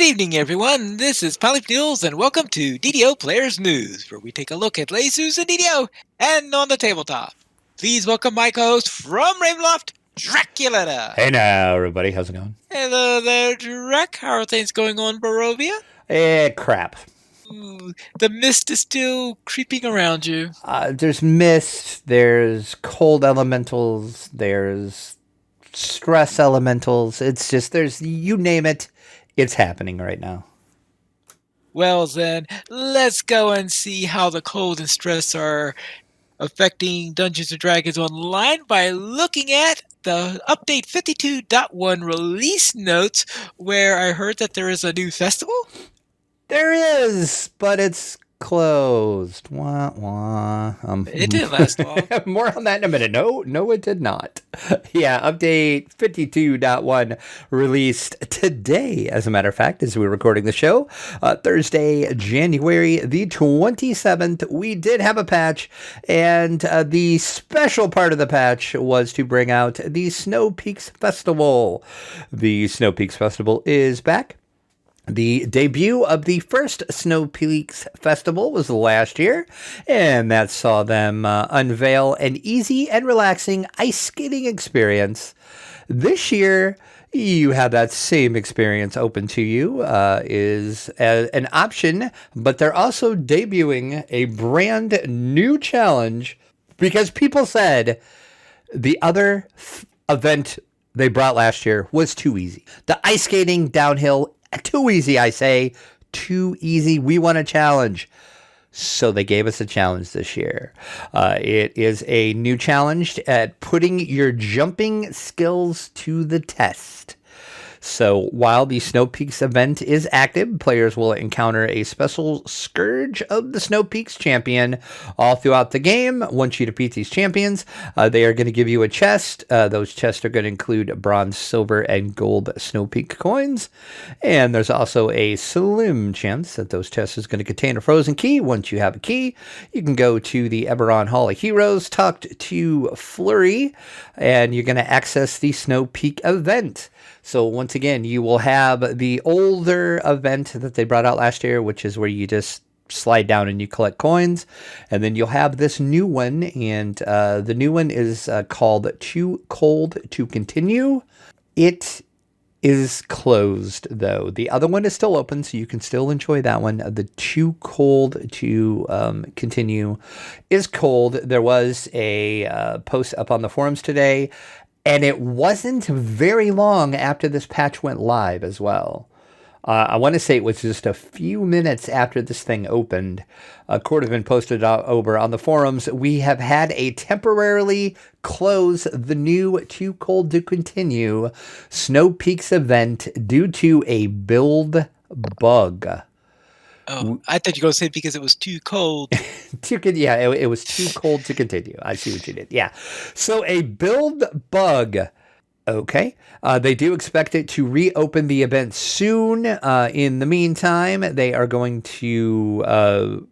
evening, everyone. This is Polyfuels, and welcome to DDO Players News, where we take a look at lasers and DDO and on the tabletop. Please welcome my co-host from Ravenloft, Draculata. Hey now, everybody. How's it going? Hello there, Drac. How are things going on, Barovia? Crap. Ooh, the mist is still creeping around you. There's mist, there's cold elementals, there's stress elementals. It's just, you name it, it's happening right now. Well then, let's go and see how the cold and stress are affecting Dungeons & Dragons Online by looking at the Update 52.1 release notes, where I heard that there is a new festival. There is, but it's closed. Wah, wah. It didn't last long. More on that in a minute. No, it did not. Yeah, Update 52.1 released today, as a matter of fact, as we're recording the show. Thursday, January the 27th. We did have a patch, and the special part of the patch was to bring out the Snowpeakin Festival. The Snowpeakin Festival is back. The debut of the first Snowpeakin Festival was last year, and that saw them unveil an easy and relaxing ice skating experience. This year, you have that same experience open to you, is an option, but they're also debuting a brand new challenge because people said the other event they brought last year was too easy. The ice skating downhill, too easy, I say. Too easy. We want a challenge. So they gave us a challenge this year. It is a new challenge at putting your jumping skills to the test. So while the Snowpeakin event is active, players will encounter a special Scourge of the Snowpeakin champion all throughout the game. Once you defeat these champions, they are going to give you a chest. Those chests are going to include bronze, silver, and gold Snowpeakin coins. And there's also a slim chance that those chests is going to contain a frozen key. Once you have a key, you can go to the Eberron Hall of Heroes, talk to Flurry, and you're going to access the Snowpeakin event. So once again, you will have the older event that they brought out last year, which is where you just slide down and you collect coins. And then you'll have this new one, and the new one is called Too Cold to Continue. It is closed, though. The other one is still open, so you can still enjoy that one. The Too Cold to Continue is cold. There was a post up on the forums today, and it wasn't very long after this patch went live as well. I want to say it was just a few minutes after this thing opened. Cordovan posted over on the forums, we have had a temporarily close the new Too Cold to Continue Snowpeakin event due to a build bug. Oh, I thought you were going to say because it was too cold. It was too cold to continue. I see what you did. Yeah. So a build bug. Okay. They do expect it to reopen the event soon. In the meantime, they are going to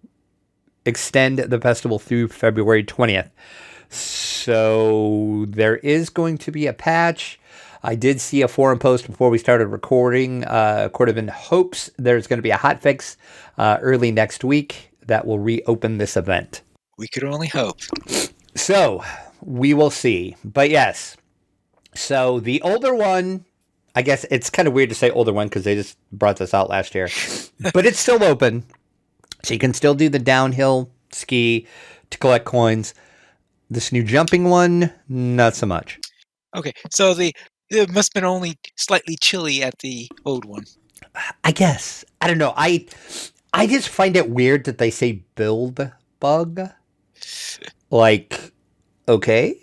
extend the festival through February 20th. So there is going to be a patch. I did see a forum post before we started recording. Cordovan hopes there's going to be a hotfix early next week that will reopen this event. We could only hope. So we will see. But yes, so the older one, I guess it's kind of weird to say older one because they just brought this out last year, but it's still open. So you can still do the downhill ski to collect coins. This new jumping one, not so much. Okay, so it must have been only slightly chilly at the old one. I guess. I don't know. I just find it weird that they say build bug. Like, okay.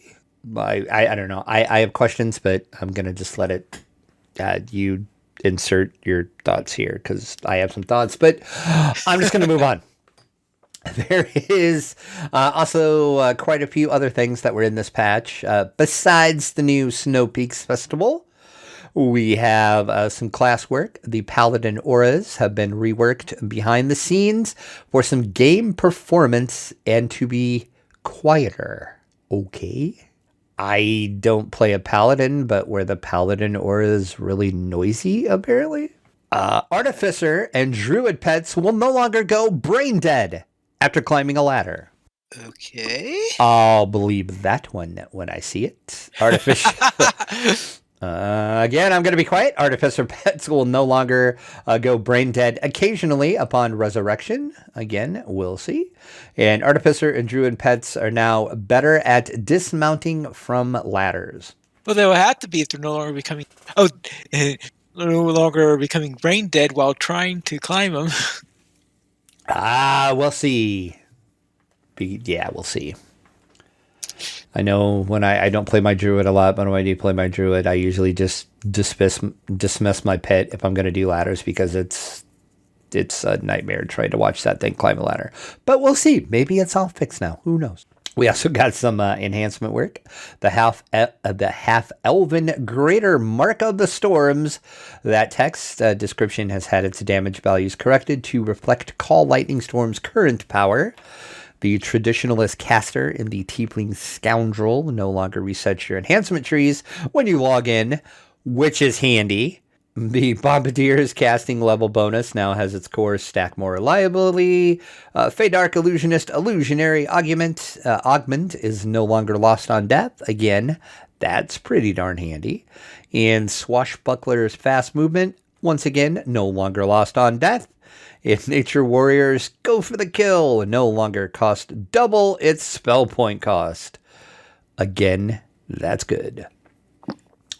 I don't know. I have questions, but I'm going to just let it, you insert your thoughts here because I have some thoughts, but I'm just going to move on. There is also quite a few other things that were in this patch. Besides the new Snowpeakin Festival, we have some class work. The Paladin auras have been reworked behind the scenes for some game performance and to be quieter. Okay. I don't play a Paladin, but were the Paladin auras really noisy, apparently? Artificer and Druid pets will no longer go brain dead after climbing a ladder. Okay. I'll believe that one when I see it. Artificer. Again, I'm going to be quiet. Artificer pets will no longer go brain dead occasionally upon resurrection. Again, we'll see. And Artificer and Druid pets are now better at dismounting from ladders. Well, they will have to be if they're no longer becoming. Oh, no longer becoming brain dead while trying to climb them. We'll see. Yeah, we'll see. I know when I don't play my druid a lot, but when I do play my druid, I usually just dismiss my pet if I'm going to do ladders because it's a nightmare trying to watch that thing climb a ladder. But we'll see. Maybe it's all fixed now. Who knows? We also got some enhancement work. The half elven greater mark of the storms. That text description has had its damage values corrected to reflect Call Lightning Storm's current power. The traditionalist caster in the Tiefling Scoundrel no longer resets your enhancement trees when you log in, which is handy. The Bombardier's casting level bonus now has its cores stack more reliably. Feydark Illusionist Illusionary Augment is no longer lost on death. Again, that's pretty darn handy. And Swashbuckler's fast movement, once again, no longer lost on death. If Nature Warriors go for the kill, no longer cost double its spell point cost. Again, that's good.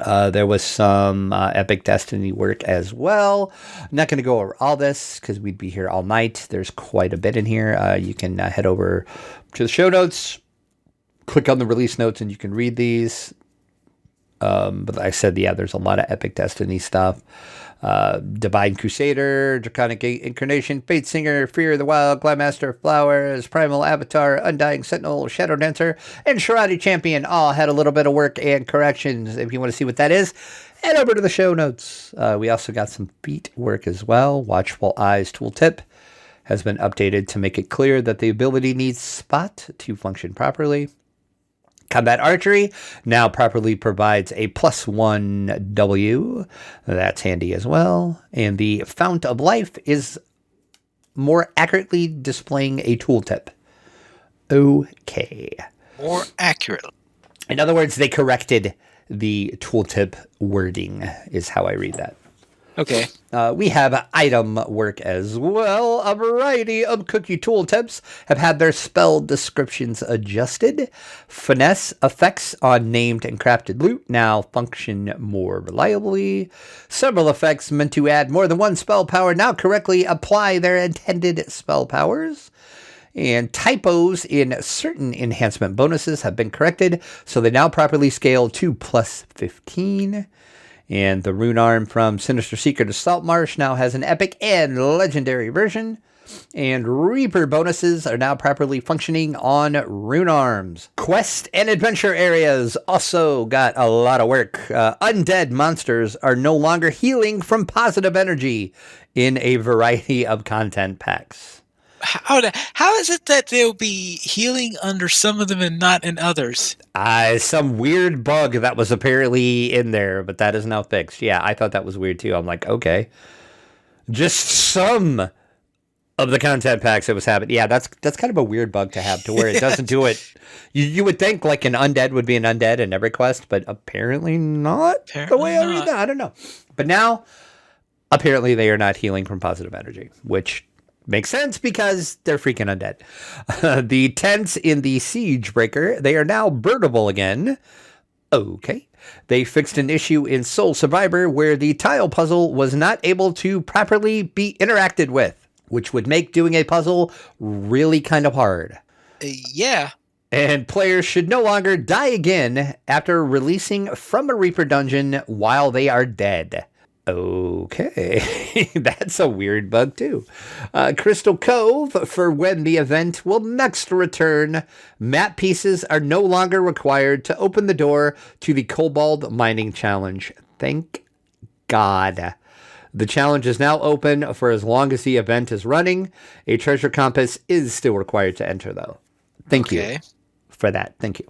There was some Epic Destiny work as well. I'm not going to go over all this because we'd be here all night. There's quite a bit in here. You can head over to the show notes, click on the release notes, and you can read these. But like I said, yeah, there's a lot of Epic Destiny stuff. Divine Crusader, Draconic Incarnation, Fate Singer, Fear of the Wild, Glidemaster, Flowers, Primal Avatar, Undying Sentinel, Shadow Dancer, and Sharadi Champion all had a little bit of work and corrections. If you want to see what that is, head over to the show notes. We also got some feat work as well. Watchful Eyes tooltip has been updated to make it clear that the ability needs spot to function properly. Combat Archery now properly provides a +1 W. That's handy as well. And the Fount of Life is more accurately displaying a tooltip. Okay. More accurate. In other words, they corrected the tooltip wording, is how I read that. Okay. We have item work as well. A variety of cookie tooltips have had their spell descriptions adjusted. Finesse effects on named and crafted loot now function more reliably. Several effects meant to add more than one spell power now correctly apply their intended spell powers. And typos in certain enhancement bonuses have been corrected, so they now properly scale to +15. And the rune arm from Sinister Seeker to Saltmarsh now has an epic and legendary version. And Reaper bonuses are now properly functioning on rune arms. Quest and adventure areas also got a lot of work. Undead monsters are no longer healing from positive energy in a variety of content packs. How is it that they'll be healing under some of them and not in others? Some weird bug that was apparently in there, but that is now fixed. Yeah, I thought that was weird too. I'm like, okay. Just some of the content packs it was happening. Yeah, that's kind of a weird bug to have to where it doesn't do it. You would think like an undead would be an undead in every quest, but apparently not the way I read that. I don't know. But now, apparently they are not healing from positive energy, which makes sense because they're freaking undead. The tents in the Siege Breaker, they are now birdable again. Okay. They fixed an issue in Soul Survivor where the tile puzzle was not able to properly be interacted with, which would make doing a puzzle really kind of hard. Yeah. And players should no longer die again after releasing from a Reaper dungeon while they are dead. Okay, that's a weird bug too. Crystal Cove, for when the event will next return. Map pieces are no longer required to open the door to the Kobold Mining Challenge. Thank God. The challenge is now open for as long as the event is running. A treasure compass is still required to enter, though. Thank you for that. Thank you.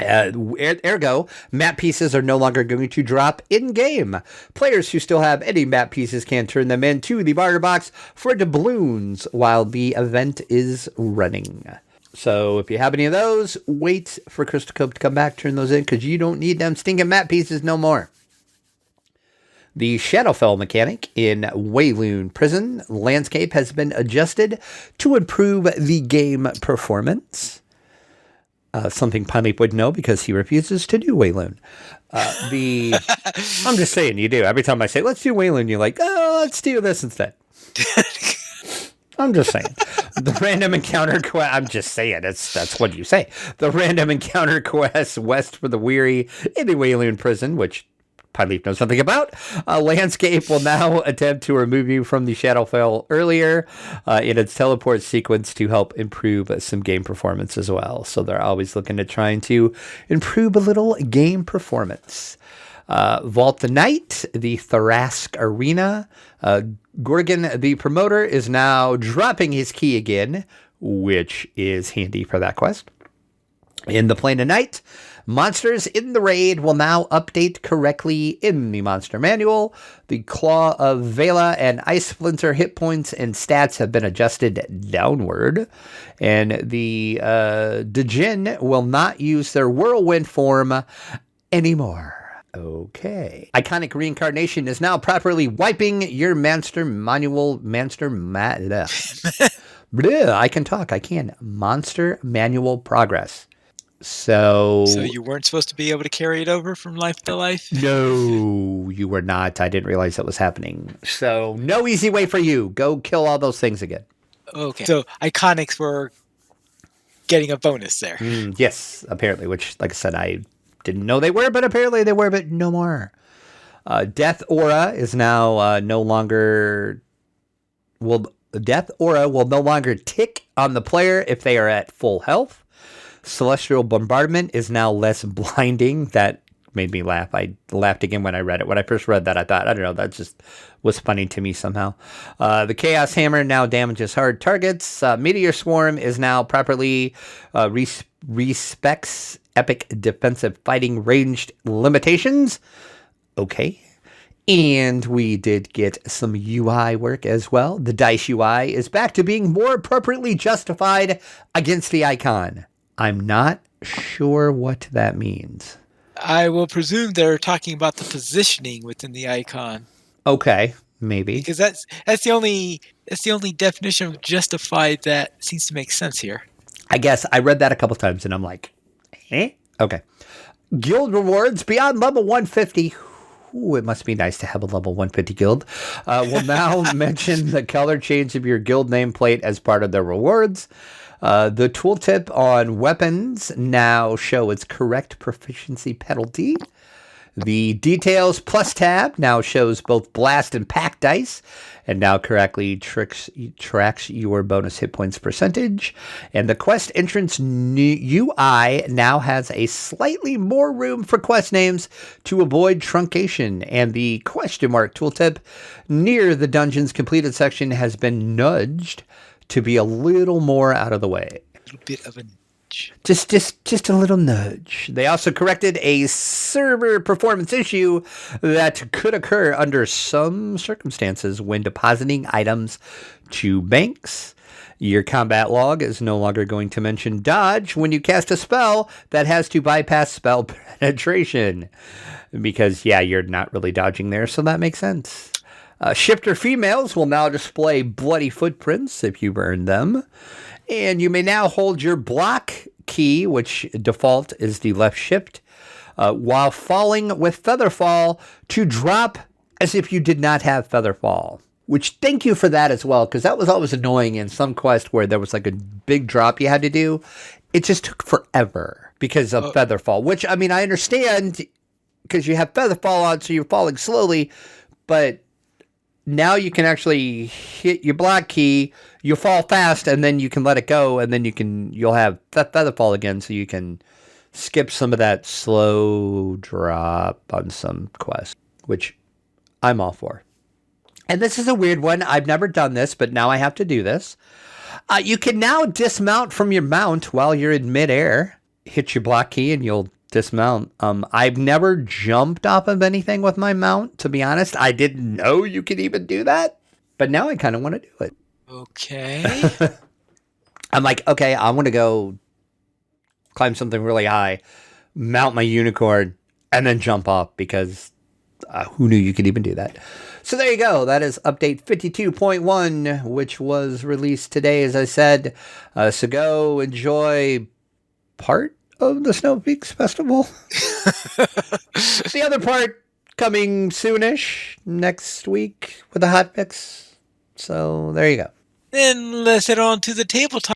Ergo, map pieces are no longer going to drop in-game. Players who still have any map pieces can turn them into the barter box for doubloons while the event is running. So if you have any of those, wait for Crystal Cove to come back, turn those in, because you don't need them stinking map pieces no more. The Shadowfell mechanic in Wayloon Prison landscape has been adjusted to improve the game performance. Something Pineleap would know because he refuses to do Wayloon. I'm just saying, you do. Every time I say, let's do Wayloon, you're like, oh, let's do this instead. I'm just saying. The random encounter quest, I'm just saying, that's what you say. The random encounter quest west for the weary in the Wayloon Prison, which Pineleap knows something about. Landscape will now attempt to remove you from the Shadowfell earlier in its teleport sequence to help improve some game performance as well. So they're always looking at trying to improve a little game performance. Vault the Night, the Thrask Arena. Gorgon, the promoter, is now dropping his key again, which is handy for that quest. In the Plane of Night, monsters in the raid will now update correctly in the monster manual. The Claw of Vela and Ice Splinter hit points and stats have been adjusted downward. And the Djinn will not use their whirlwind form anymore. Okay. Iconic Reincarnation is now properly wiping your monster manual. I can talk. I can. Monster manual progress. So you weren't supposed to be able to carry it over from life to life? No, you were not. I didn't realize that was happening. So no easy way for you. Go kill all those things again. Okay. So Iconics were getting a bonus there. Yes, apparently, which, like I said, I didn't know they were, but apparently they were, but no more. Death Aura is now no longer... Death Aura will no longer tick on the player if they are at full health. Celestial Bombardment is now less blinding. That made me laugh. I laughed again when I read it. When I first read that, I thought, I don't know, that just was funny to me somehow. The Chaos Hammer now damages hard targets. Meteor Swarm is now properly respects epic defensive fighting ranged limitations. Okay. And we did get some UI work as well. The Dice UI is back to being more appropriately justified against the icon. I'm not sure what that means. I will presume they're talking about the positioning within the icon. Okay, maybe. Because that's the only definition of justified that seems to make sense here. I guess I read that a couple times and I'm like, eh? Okay. Guild rewards beyond level 150. Ooh, it must be nice to have a level 150 guild. Will now mention the color change of your guild nameplate as part of their rewards. The tooltip on weapons now show its correct proficiency penalty. The Details Plus tab now shows both blast and pack dice, and now correctly tracks your bonus hit points percentage. And the quest entrance UI now has a slightly more room for quest names to avoid truncation. And the question mark tooltip near the dungeons completed section has been nudged to be a little more out of the way. A little bit of a nudge. Just a little nudge. They also corrected a server performance issue that could occur under some circumstances when depositing items to banks. Your combat log is no longer going to mention dodge when you cast a spell that has to bypass spell penetration. Because, yeah, you're not really dodging there, so that makes sense. Shifter females will now display bloody footprints if you burn them. And you may now hold your block key, which default is the left shift, while falling with Featherfall to drop as if you did not have Featherfall. Which, thank you for that as well, because that was always annoying in some quest where there was like a big drop you had to do. It just took forever because of Featherfall, which, I mean, I understand because you have Featherfall on, so you're falling slowly, but now you can actually hit your block key, you fall fast, and then you can let it go, and then you'll have Featherfall again, so you can skip some of that slow drop on some quests, which I'm all for. And this is a weird one. I've never done this, but now I have to do this. You can now dismount from your mount while you're in midair. hit your block key and you'll dismount. I've never jumped off of anything with my mount, to be honest. I didn't know you could even do that, but now I kind of want to do it. Okay. I'm like, okay, I want to go climb something really high, mount my unicorn, and then jump off because who knew you could even do that? So there you go. That is update 52.1, which was released today, as I said. So go enjoy part of the Snow Peaks Festival. The other part coming soonish next week with a hot mix. So there you go. Then let's head on to the tabletop.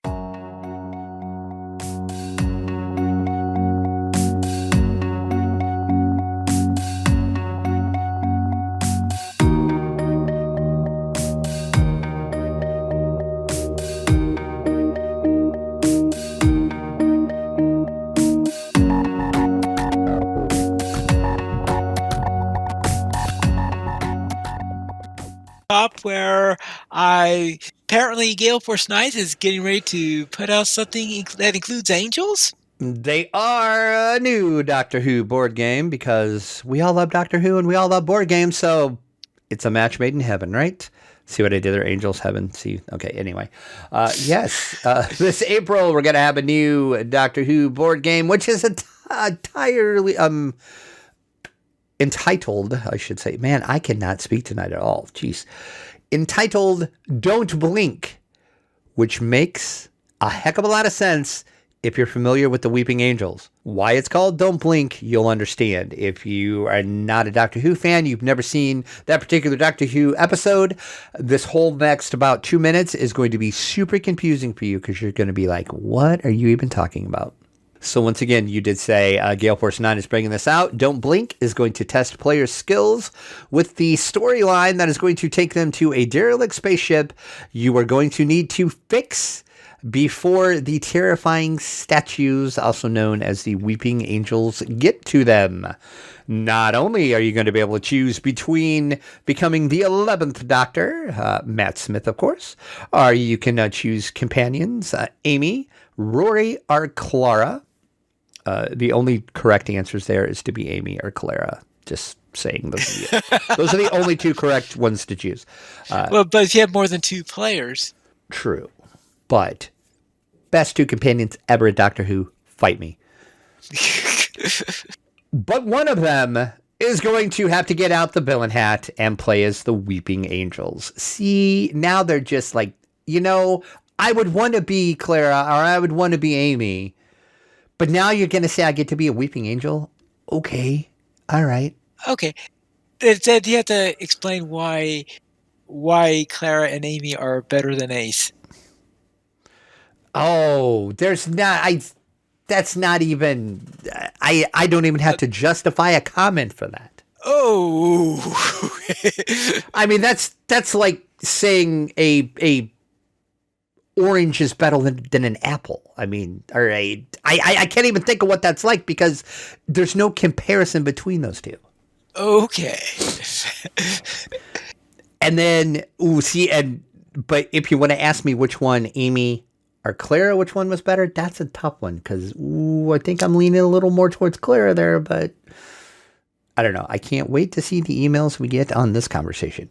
Where apparently Gale Force Knights is getting ready to put out something that includes angels. They are a new Doctor Who board game because we all love Doctor Who and we all love board games, so it's a match made in heaven, right? See what I did there? Angels, heaven. See? Okay, anyway. Yes, this April we're going to have a new Doctor Who board game, which is entirely entitled, I should say. Man, I cannot speak tonight at all. Jeez. Entitled Don't Blink, which makes a heck of a lot of sense if you're familiar with the Weeping Angels. Why it's called Don't Blink, you'll understand. If you are not a Doctor Who fan, you've never seen that particular Doctor Who episode, this whole next about 2 minutes is going to be super confusing for you because you're going to be like, what are you even talking about? So once again, you did say Gale Force 9 is bringing this out. Don't Blink is going to test players' skills with the storyline that is going to take them to a derelict spaceship you are going to need to fix before the terrifying statues, also known as the Weeping Angels, get to them. Not only are you going to be able to choose between becoming the 11th Doctor, Matt Smith, of course, or you can choose companions, Amy, Rory, or Clara. The only correct answers there is to be Amy or Clara. Just saying those are the only two correct ones to choose. But if you have more than two players. True. But best two companions ever at Doctor Who, fight me. But one of them is going to have to get out the villain hat and play as the Weeping Angels. See, now they're just like, I would want to be Clara or I would want to be Amy. But now you're going to say I get to be a Weeping Angel? Okay. All right. Okay. It said you have to explain why Clara and Amy are better than Ace. Oh, that's not even, I don't even have to justify a comment for that. Oh. I mean, that's like saying a orange is better than an apple. I mean, all right. I can't even think of what that's like because there's no comparison between those two. Okay. And then, but if you want to ask me which one, Amy or Clara, which one was better, that's a tough one because I think I'm leaning a little more towards Clara there, but I don't know. I can't wait to see the emails we get on this conversation.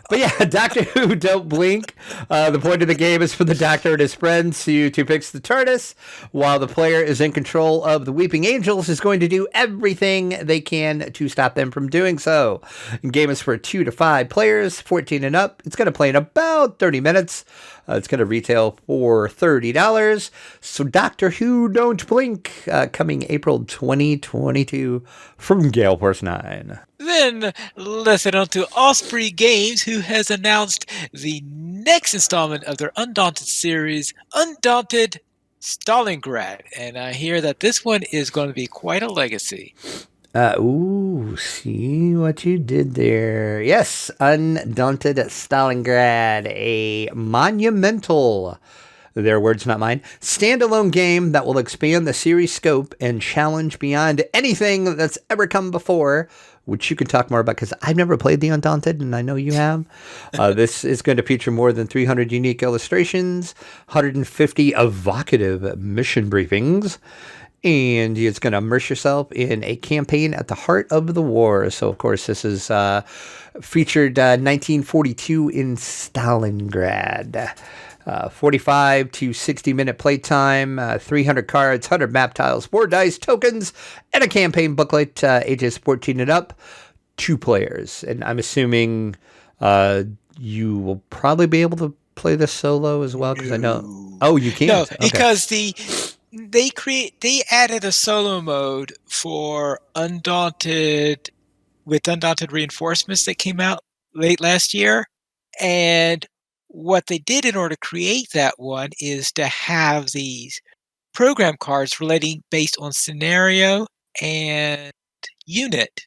But yeah, Doctor Who Don't Blink. The point of the game is for the Doctor and his friends to fix the TARDIS, while the player is in control of the Weeping Angels, is going to do everything they can to stop them from doing so. The game is for 2 to 5 players, 14 and up. It's going to play in about 30 minutes. It's going to retail for $30. So Doctor Who Don't Blink, coming April 2022 from Gale Force 9. Then let's head on to Osprey Games, who has announced the next installment of their Undaunted series, Undaunted Stalingrad. And I hear that this one is going to be quite a legacy. See what you did there. Yes, Undaunted Stalingrad, a monumental, their words not mine, standalone game that will expand the series scope and challenge beyond anything that's ever come before which you can talk more about because I've never played the Undaunted, and I know you have. This is going to feature more than 300 unique illustrations, 150 evocative mission briefings, and it's going to immerse yourself in a campaign at the heart of the war. So, of course, this is featured 1942 in Stalingrad. 45 to 60-minute playtime, 300 cards, 100 map tiles, 4 dice, tokens, and a campaign booklet, ages 14 and up, 2 players. And I'm assuming you will probably be able to play this solo as well, because I know... Oh, you can't? No, Okay. because they added a solo mode for Undaunted with Undaunted Reinforcements that came out late last year, and what they did in order to create that one is to have these program cards relating based on scenario and unit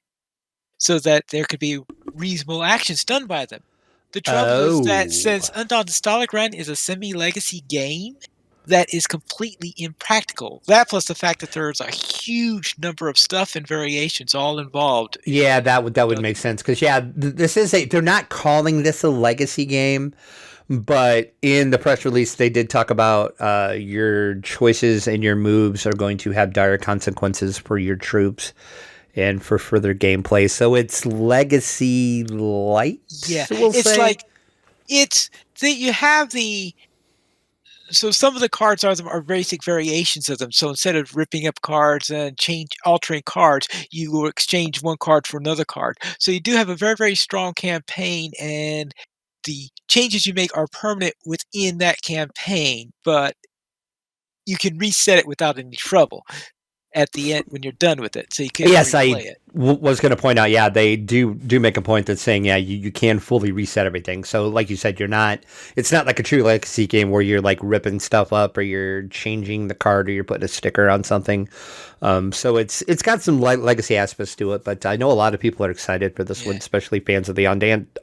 so that there could be reasonable actions done by them. The trouble is that since Undaunted Stalingrad is a semi-legacy game, that is completely impractical. That plus the fact that there's a huge number of stuff and variations all involved. Yeah, that would make sense because this is they're not calling this a legacy game, but in the press release they did talk about your choices and your moves are going to have dire consequences for your troops and for further gameplay. So it's legacy light. Yeah, we'll it's say. like it's that you have the. So some of the cards are basic variations of them. So instead of ripping up cards and altering cards, you will exchange one card for another card. So you do have a very, very strong campaign, and the changes you make are permanent within that campaign, but you can reset it without any trouble at the end when you're done with it. So you can replay it. Was going to point out, they do make a point that's saying, you can fully reset everything. So like you said, it's not like a true legacy game where you're like ripping stuff up or you're changing the card or you're putting a sticker on something. So it's got some legacy aspects to it, but I know a lot of people are excited for this one, especially fans of the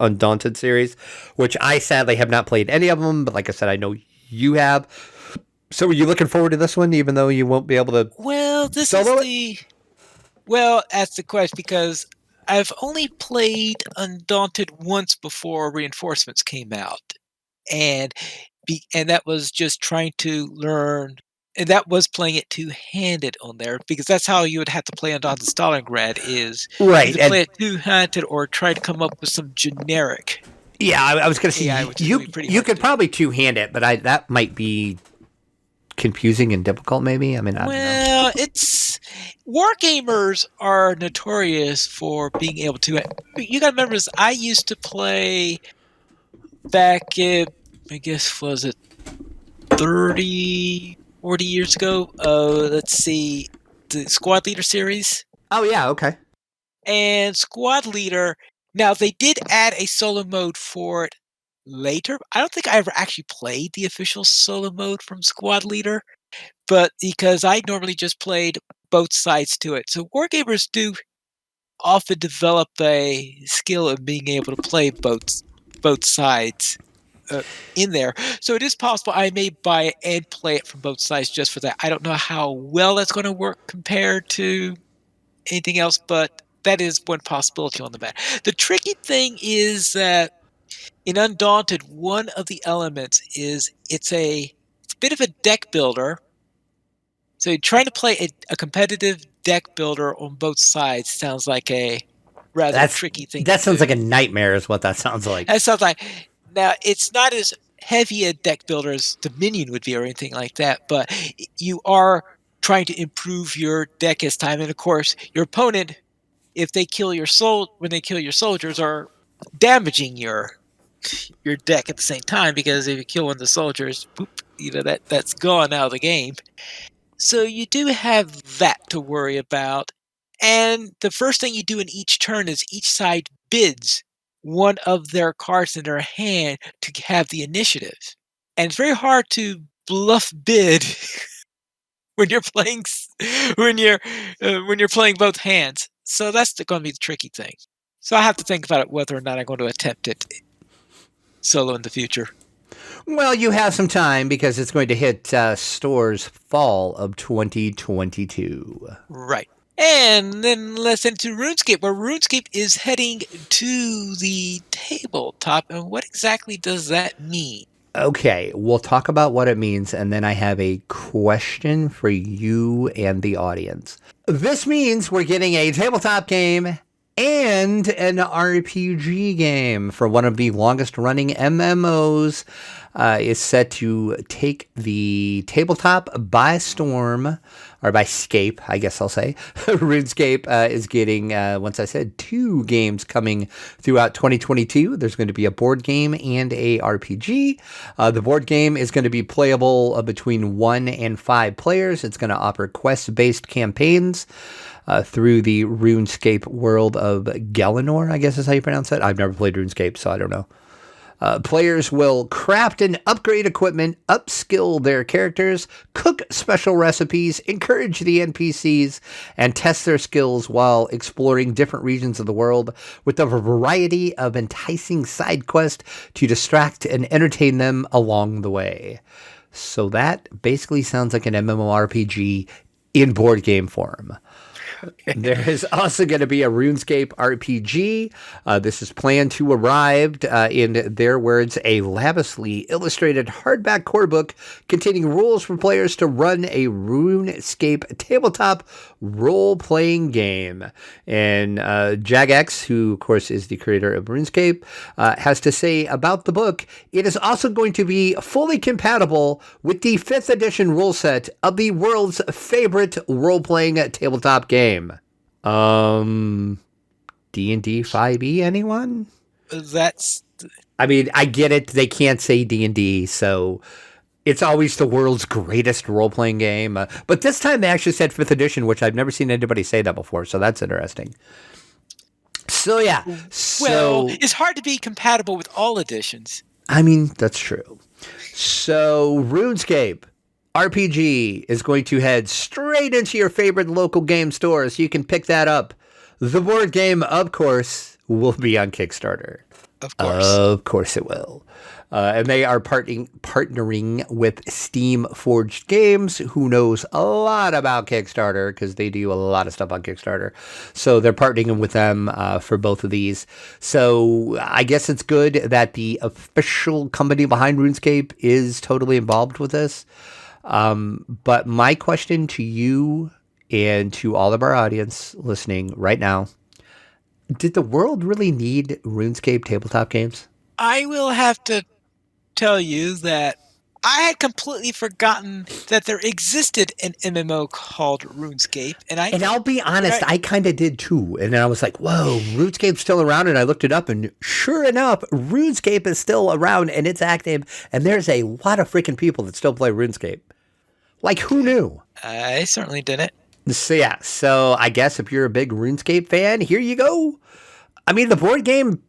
Undaunted series, which I sadly have not played any of them, but like I said, I know you have. So are you looking forward to this one, even though you won't be able to solo it? Well, that's the question, because I've only played Undaunted once before Reinforcements came out, and that was just trying to learn, and that was playing it two-handed on there, because that's how you would have to play Undaunted Stalingrad is right, either play it two-handed or try to come up with some generic. Yeah, I was going to say you could probably two-hand it, but that might be confusing and difficult, maybe. I mean, I don't know. It's wargamers are notorious for being able to. You got to remember, I used to play back in, I guess, was it 30, 40 years ago? Let's see, the Squad Leader series. Oh yeah, okay. And Squad Leader. Now they did add a solo mode for it later. I don't think I ever actually played the official solo mode from Squad Leader, but because I normally just played both sides to it. So wargamers do often develop a skill of being able to play both sides in there. So it is possible I may buy it and play it from both sides just for that. I don't know how well that's going to work compared to anything else, but that is one possibility on the matter. The tricky thing is that in Undaunted, one of the elements is it's a bit of a deck builder. So trying to play a competitive deck builder on both sides sounds like a rather tricky thing. That sounds like a nightmare is what that sounds like. That sounds like, now it's not as heavy a deck builder as Dominion would be or anything like that, but you are trying to improve your deck as time. And of course, your opponent, if they kill when they kill your soldiers, are damaging your deck at the same time, because if you kill one of the soldiers, that's gone out of the game. So you do have that to worry about. And the first thing you do in each turn is each side bids one of their cards in their hand to have the initiative. And it's very hard to bluff bid when you're playing both hands. So that's going to be the tricky thing. So I have to think about it whether or not I'm going to attempt it solo in the future. Well, you have some time because it's going to hit stores fall of 2022. Right. And then let's into RuneScape, where RuneScape is heading to the tabletop. And what exactly does that mean? Okay, we'll talk about what it means, and then I have a question for you and the audience. This means we're getting a tabletop game and an RPG game for one of the longest running MMOs. Is set to take the tabletop by storm, or by scape, I guess I'll say. RuneScape is getting, once I said, 2 games coming throughout 2022. There's going to be a board game and a RPG. The board game is going to be playable between 1 and 5 players. It's going to offer quest-based campaigns through the RuneScape world of Galanor, I guess is how you pronounce it. I've never played RuneScape, so I don't know. Players will craft and upgrade equipment, upskill their characters, cook special recipes, encourage the NPCs, and test their skills while exploring different regions of the world with a variety of enticing side quests to distract and entertain them along the way. So that basically sounds like an MMORPG in board game form. There is also going to be a RuneScape RPG. This is planned to arrive, in their words, a lavishly illustrated hardback core book containing rules for players to run a RuneScape tabletop role-playing game. And Jagex, who, of course, is the creator of RuneScape, has to say about the book, it is also going to be fully compatible with the 5th edition rule set of the world's favorite role-playing tabletop game. D&D 5e, anyone? That's I mean, I get it. They can't say D&D, so it's always the world's greatest role-playing game. But this time they actually said 5th edition, which I've never seen anybody say that before, so that's interesting. So, yeah. well, it's hard to be compatible with all editions. I mean, that's true. So, RuneScape RPG is going to head straight into your favorite local game store, so you can pick that up. The board game, of course, will be on Kickstarter. Of course. Of course it will. And they are partnering with Steam Forged Games, who knows a lot about Kickstarter because they do a lot of stuff on Kickstarter. So they're partnering with them for both of these. So I guess it's good that the official company behind RuneScape is totally involved with this. But my question to you and to all of our audience listening right now, did the world really need RuneScape tabletop games? I will have to tell you that I had completely forgotten that there existed an MMO called RuneScape, and I'll be honest, I kind of did too. And then I was like, "Whoa, RuneScape's still around." And I looked it up, and sure enough, RuneScape is still around and it's active. And there's a lot of freaking people that still play RuneScape. Like, who knew? I certainly didn't. So yeah, so I guess if you're a big RuneScape fan, here you go. I mean, the board game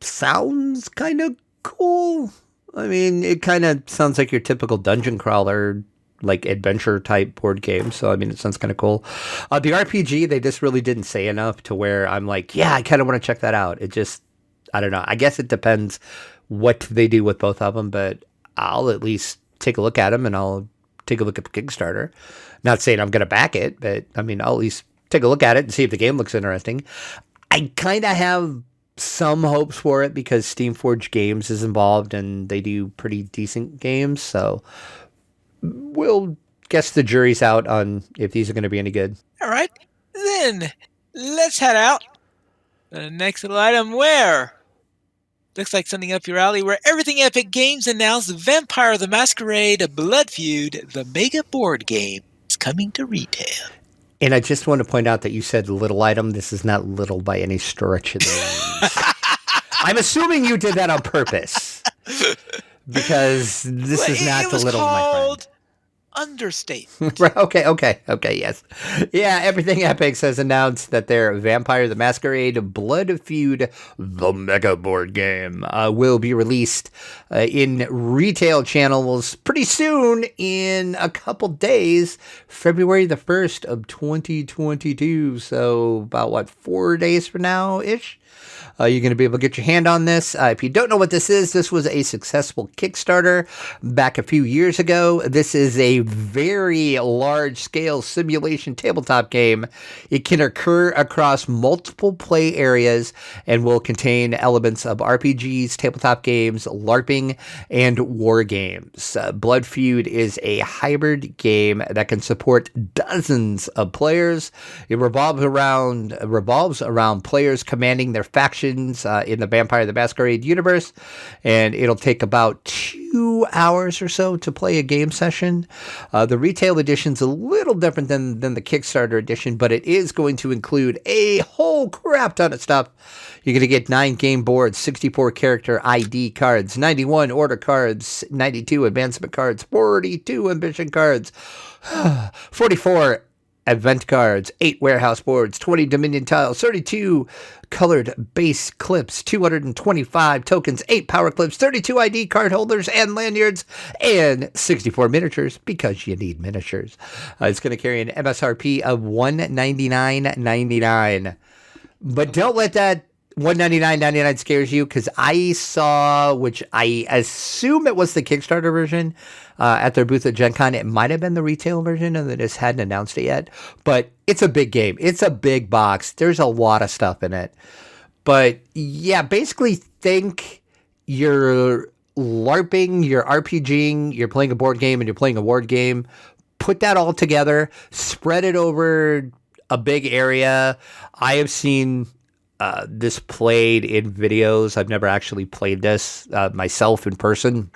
sounds kind of cool. I mean, it kind of sounds like your typical dungeon crawler, like adventure type board game. So, I mean, it sounds kind of cool. The RPG, they just really didn't say enough to where I'm like, yeah, I kind of want to check that out. It just, I don't know. I guess it depends what they do with both of them, but I'll at least take a look at them and I'll take a look at the Kickstarter. Not saying I'm going to back it, but I mean, I'll at least take a look at it and see if the game looks interesting. I kind of have some hopes for it because Steam Forged Games is involved and they do pretty decent games. So we'll guess the jury's out on if these are going to be any good. All right. Then let's head out. The next little item, where? Looks like something up your alley, where Everything Epic Games announced Vampire the Masquerade Blood Feud, the mega board game, is coming to retail. And I just want to point out that you said little item. This is not little by any stretch of the means. I'm assuming you did that on purpose. Because this is not the little, my friend. Understatement. Okay, yes. Yeah, Everything Epics has announced that their Vampire the Masquerade Blood Feud, the mega board game, will be released in retail channels pretty soon, in a couple days, February the 1st of 2022. So about, 4 days from now-ish? You're going to be able to get your hand on this. If you don't know what this is, this was a successful Kickstarter back a few years ago. This is a very large-scale simulation tabletop game. It can occur across multiple play areas and will contain elements of RPGs, tabletop games, LARPing, and war games. Blood Feud is a hybrid game that can support dozens of players. It revolves around players commanding their factions in the Vampire the Masquerade universe, and it'll take about 2 hours or so to play a game session. The retail edition's a little different than the Kickstarter edition, but it is going to include a whole crap ton of stuff. You're going to get 9 game boards, 64 character ID cards, 91 order cards, 92 advancement cards, 42 ambition cards, 44 event cards, 8 warehouse boards, 20 Dominion tiles, 32 colored base clips, 225 tokens, 8 power clips, 32 ID card holders and lanyards, and 64 miniatures because you need miniatures. It's going to carry an MSRP of $199.99. But don't let that $199.99 scares you, because I saw, which I assume it was the Kickstarter version at their booth at Gen Con. It might have been the retail version, and they just hadn't announced it yet. But it's a big game. It's a big box. There's a lot of stuff in it. But yeah, basically think you're LARPing, you're RPGing, you're playing a board game, and you're playing a ward game. Put that all together, spread it over a big area. I have seen this played in videos. I've never actually played this myself in person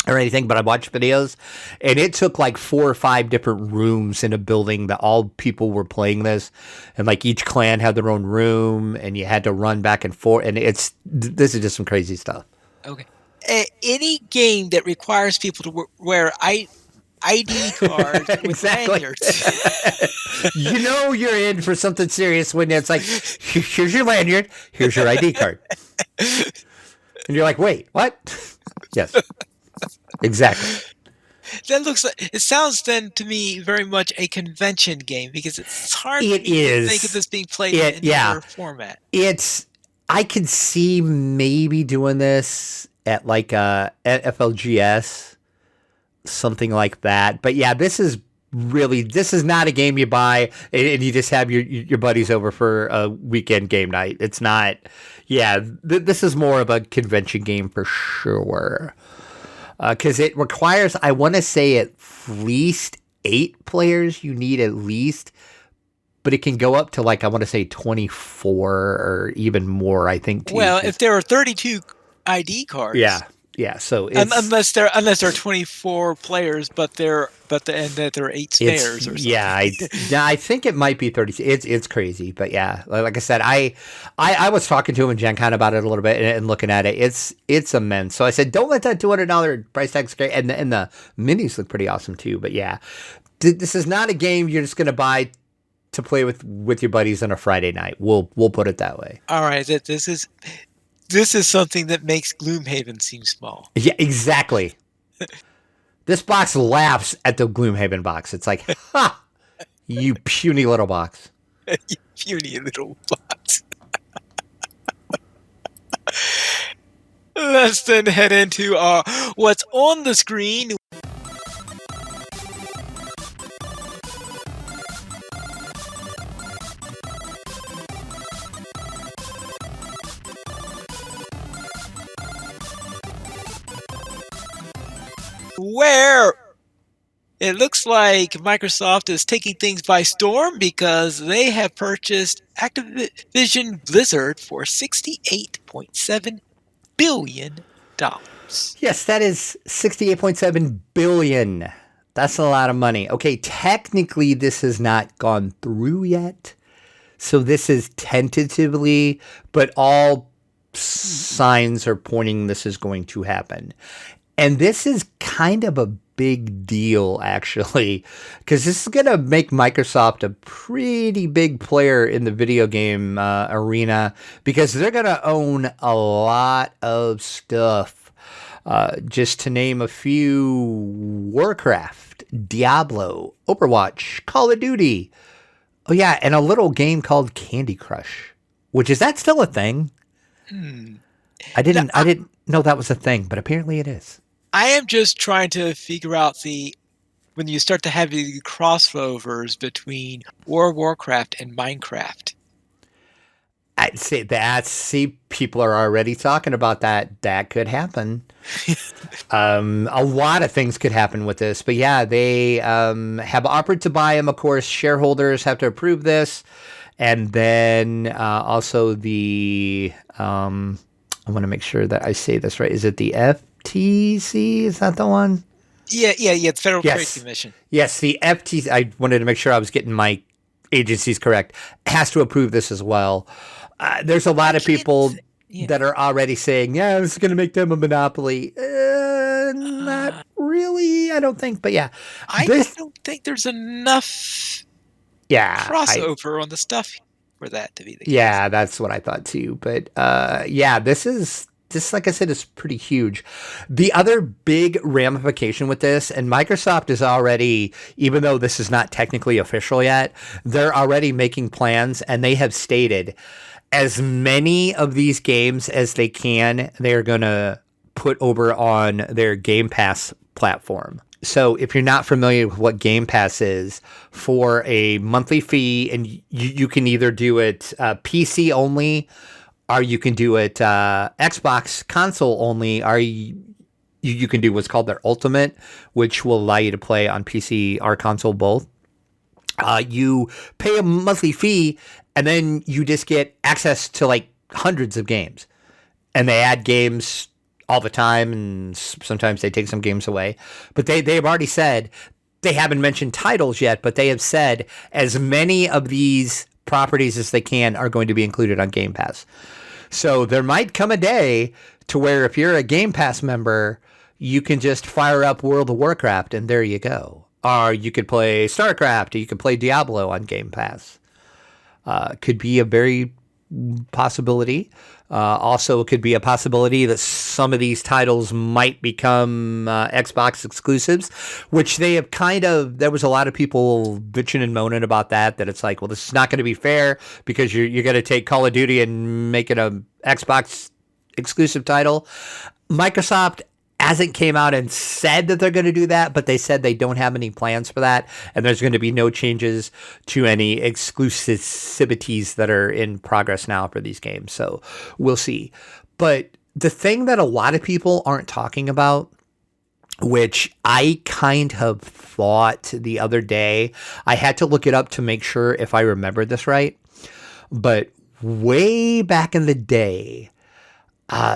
or anything, but I watched videos, and it took like 4 or 5 different rooms in a building that all people were playing this, and like each clan had their own room, and you had to run back and forth, and this is just some crazy stuff. Okay. Any game that requires people to wear ID cards with lanyards. You know you're in for something serious when it's like, here's your lanyard, here's your ID card. And you're like, wait, what? Yes. Exactly. That looks like, it sounds then to me very much a convention game, because it's hard to think of this being played in another format. I could see maybe doing this at like at FLGS, something like that. But yeah, this is not a game you buy and you just have your buddies over for a weekend game night. It's not. Yeah, this is more of a convention game for sure. Because it requires, I want to say, at least 8 players. You need at least, but it can go up to like, I want to say 24 or even more, I think. Well, if there are 32 ID cards. Yeah. So unless there are 24 players, but there are 8 spares or something. Yeah, I think it might be 30. It's crazy, but yeah, like I said, I was talking to him in Gen Con about it a little bit and looking at it. It's immense. So I said, don't let that $200 price tag scare. And the minis look pretty awesome too. But yeah, this is not a game you're just gonna buy to play with your buddies on a Friday night. We'll put it that way. All right, this is something that makes Gloomhaven seem small. Yeah, exactly. This box laughs at the Gloomhaven box. It's like, ha, you puny little box. You puny little box. Let's then head into what's on the screen. Where it looks like Microsoft is taking things by storm, because they have purchased Activision Blizzard for $68.7 billion. Yes, that is $68.7 billion. That's a lot of money. Okay, technically this has not gone through yet. So this is tentatively, but all signs are pointing this is going to happen. And this is kind of a big deal, actually, because this is going to make Microsoft a pretty big player in the video game arena, because they're going to own a lot of stuff. Just to name a few: Warcraft, Diablo, Overwatch, Call of Duty. Oh yeah, and a little game called Candy Crush. Is that still a thing? Hmm. No, I didn't know that was a thing, but apparently it is. I am just trying to figure out the when you start to have the crossovers between World of Warcraft and Minecraft. I see that. See, people are already talking about that. That could happen. A lot of things could happen with this, but yeah, they have offered to buy them. Of course, shareholders have to approve this, and then also the I want to make sure that I say this right. Is it the FTC? Is that the one? Yeah. The Federal Trade Yes, Commission. yes. The FTC. I wanted to make sure I was getting my agencies correct. Has to approve this as well. There's a I lot of can't. people Yeah. that are already saying, "Yeah, this is going to make them a monopoly." Not really, I don't think. But yeah, I this, don't think there's enough yeah, crossover on the stuff for that to be the case. yeah, that's what I thought too. But yeah, this, like I said, is pretty huge. The other big ramification with this, and Microsoft is already, even though this is not technically official yet, they're already making plans, and they have stated as many of these games as they can, they're going to put over on their Game Pass platform. So if you're not familiar with what Game Pass is, for a monthly fee, and you can either do it PC only, or you can do it Xbox console only, or you can do what's called their Ultimate, which will allow you to play on PC or console both. You pay a monthly fee, and then you just get access to like hundreds of games, and they add games all the time, and sometimes they take some games away. But they've already said, they haven't mentioned titles yet, but they have said as many of these properties as they can are going to be included on Game Pass. So there might come a day to where if you're a Game Pass member, you can just fire up World of Warcraft and there you go. Or you could play StarCraft, or you could play Diablo on Game Pass. Could be a very possibility. Also, it could be a possibility that some of these titles might become Xbox exclusives, which they have kind of. There was a lot of people bitching and moaning about that. That it's like, well, this is not going to be fair because you're going to take Call of Duty and make it a Xbox exclusive title. Microsoft hasn't came out and said that they're going to do that, but they said they don't have any plans for that, and there's going to be no changes to any exclusivities that are in progress now for these games. So we'll see. But the thing that a lot of people aren't talking about, which I kind of thought the other day, I had to look it up to make sure if I remembered this right, but way back in the day,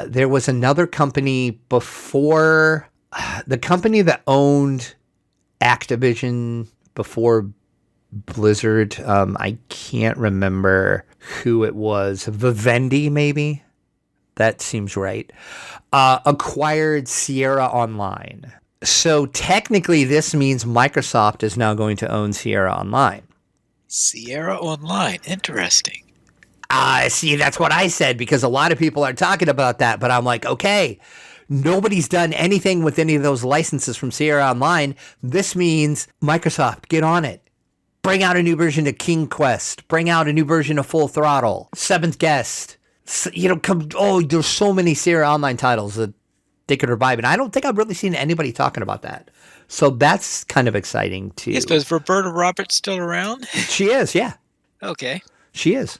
there was another company before the company that owned Activision before Blizzard. I can't remember who it was. Vivendi, maybe? That seems right. Acquired Sierra Online. So technically, this means Microsoft is now going to own Sierra Online. Sierra Online, interesting. See, that's what I said because a lot of people are talking about that, but I'm like, okay, nobody's done anything with any of those licenses from Sierra Online. This means Microsoft, get on it. Bring out a new version of King Quest. Bring out a new version of Full Throttle. Seventh Guest. There's so many Sierra Online titles that they could revive, and I don't think I've really seen anybody talking about that. So that's kind of exciting too. Yes, but is Roberta Roberts still around? She is, yeah. Okay. She is.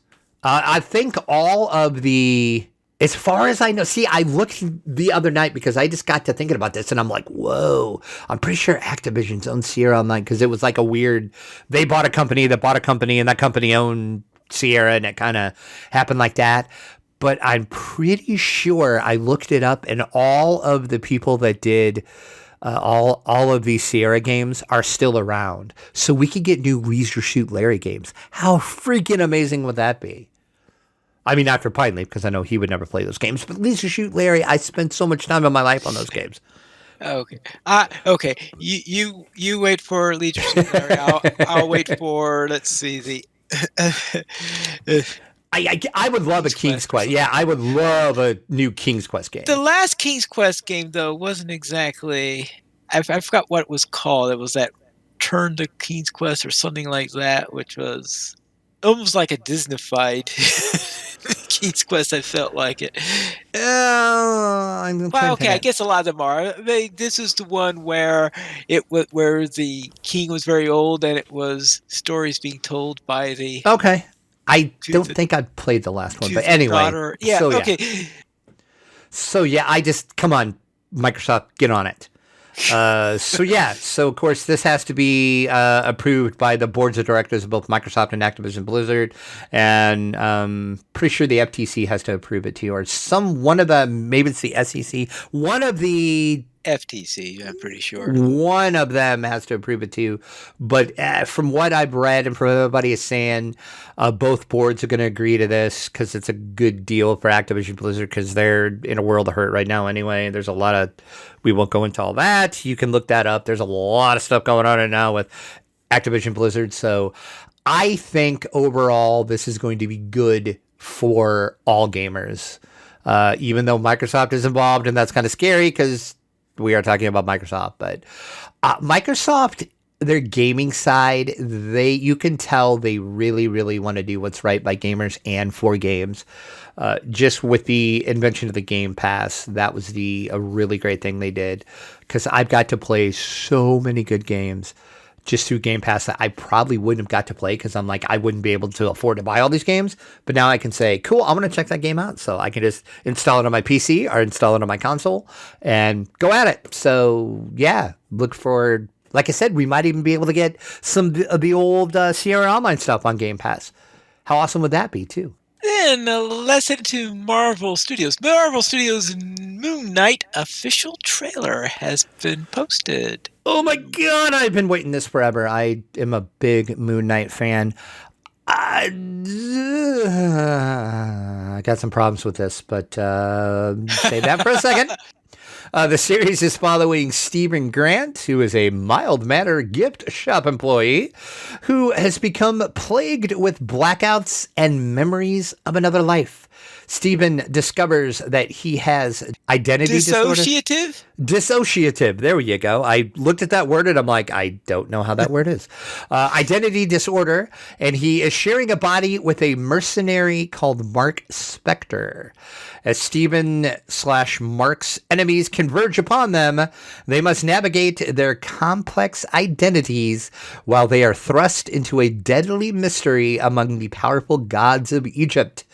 I think all of the, as far as I know, see, I looked the other night because I just got to thinking about this and I'm like, whoa, I'm pretty sure Activision's owned Sierra Online because it was like a weird, they bought a company that bought a company and that company owned Sierra and it kind of happened like that. But I'm pretty sure I looked it up and all of the people that did all of these Sierra games are still around. So we could get new Leisure Suit Larry games. How freaking amazing would that be? I mean, not for Pine Leaf, because I know he would never play those games, but Leisure Suit Larry, I spent so much time in my life on those games. Okay. Okay. You wait for Leisure Suit Larry. I'll wait for, let's see, the I would love a King's Quest. Yeah, I would love a new King's Quest game. The last King's Quest game, though, wasn't exactly. I forgot what it was called. It was that Turn to King's Quest or something like that, which was almost like a Disney-fied King's Quest, I felt like it. I'm trying Well, to okay, I think. guess a lot of them are. This is the one where where the king was very old, and it was stories being told by the Okay. I to don't the think I played the last one, to but the anyway. daughter. Yeah, So yeah. okay. So yeah, I just come on, Microsoft, get on it. So of course this has to be approved by the boards of directors of both Microsoft and Activision Blizzard, and pretty sure the FTC has to approve it too, or one of the, maybe it's the SEC, FTC, I'm pretty sure. one of them has to approve it too. But from what I've read and from everybody is saying, both boards are going to agree to this because it's a good deal for Activision Blizzard because they're in a world of hurt right now anyway. There's a lot of, we won't go into all that. You can look that up. There's a lot of stuff going on right now with Activision Blizzard. So I think overall this is going to be good for all gamers. Even though Microsoft is involved, and that's kind of scary because we are talking about Microsoft, but Microsoft, their gaming side, you can tell they really, really want to do what's right by gamers and for games. Just with the invention of the Game Pass, that was a really great thing they did, because I've got to play so many good games just through Game Pass that I probably wouldn't have got to play because I'm like, I wouldn't be able to afford to buy all these games. But now I can say, cool, I'm going to check that game out. So I can just install it on my PC or install it on my console and go at it. So yeah, look for, like I said, we might even be able to get some of the old Sierra Online stuff on Game Pass. How awesome would that be too? Then let's head to Marvel Studios. Marvel Studios' Moon Knight official trailer has been posted. Oh my God, I've been waiting this forever. I am a big Moon Knight fan. I got some problems with this, but save that for a second. The series is following Stephen Grant, who is a mild-mannered gift shop employee who has become plagued with blackouts and memories of another life. Stephen discovers that he has identity disorder. Dissociative. There you go. I looked at that word and I'm like, I don't know how that word is. Identity disorder. And he is sharing a body with a mercenary called Mark Spector. As Stephen/Mark's enemies converge upon them, they must navigate their complex identities while they are thrust into a deadly mystery among the powerful gods of Egypt.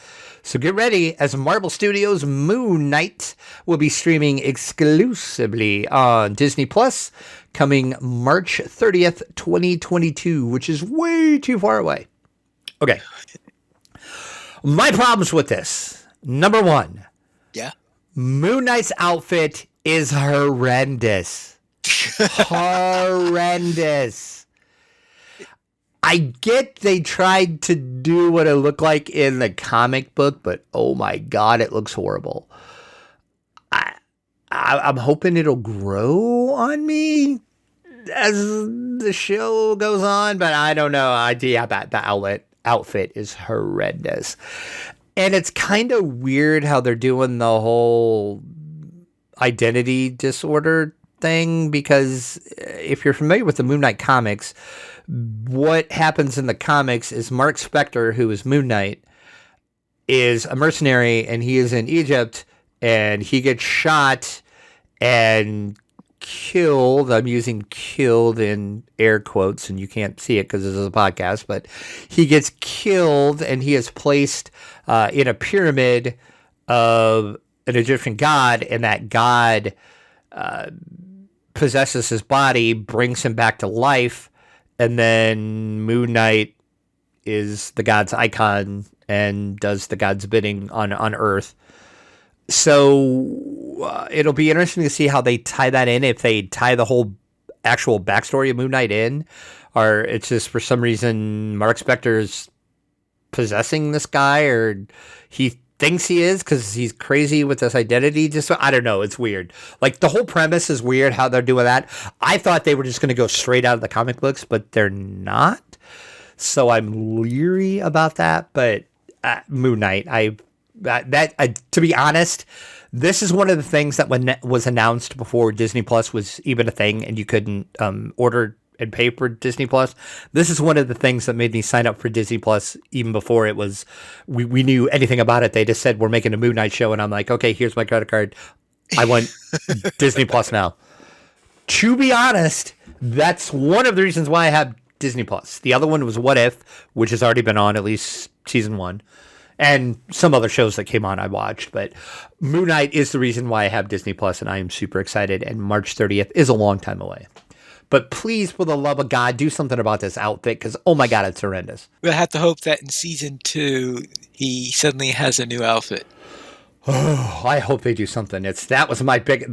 So get ready, as Marvel Studios' Moon Knight will be streaming exclusively on Disney Plus, coming March 30th, 2022, which is way too far away. Okay. My problems with this. Number one. Yeah. Moon Knight's outfit is horrendous. Horrendous. I get they tried to do what it looked like in the comic book, but oh my God, it looks horrible. I'm hoping it'll grow on me as the show goes on, but I don't know. The outfit is horrendous. And it's kind of weird how they're doing the whole identity disorder thing, because if you're familiar with the Moon Knight comics, what happens in the comics is Mark Spector, who is Moon Knight, is a mercenary, and he is in Egypt, and he gets shot and killed. I'm using killed in air quotes, and you can't see it because this is a podcast, but he gets killed, and he is placed in a pyramid of an Egyptian god, and that god possesses his body, brings him back to life, and then Moon Knight is the god's icon and does the god's bidding on Earth. So it'll be interesting to see how they tie that in, if they tie the whole actual backstory of Moon Knight in, or it's just for some reason Mark Spector's possessing this guy, or he thinks he is because he's crazy with this identity. Just, I don't know. It's weird. Like, the whole premise is weird how they're doing that. I thought they were just going to go straight out of the comic books, but they're not. So I'm leery about that. But Moon Knight, to be honest, this is one of the things that when was announced before Disney Plus was even a thing, and you couldn't order and pay for Disney Plus. This is one of the things that made me sign up for Disney Plus even before it was we knew anything about it. They just said we're making a Moon Knight show, and I'm like, okay, here's my credit card. I want Disney Plus now. To be honest, that's one of the reasons why I have Disney Plus. The other one was What If, which has already been on, at least season 1. And some other shows that came on I watched, but Moon Knight is the reason why I have Disney Plus, and I am super excited. And March 30th is a long time away. But please, for the love of God, do something about this outfit, because oh my God, it's horrendous. We'll have to hope that in season 2 he suddenly has a new outfit. Oh, I hope they do something. That was my big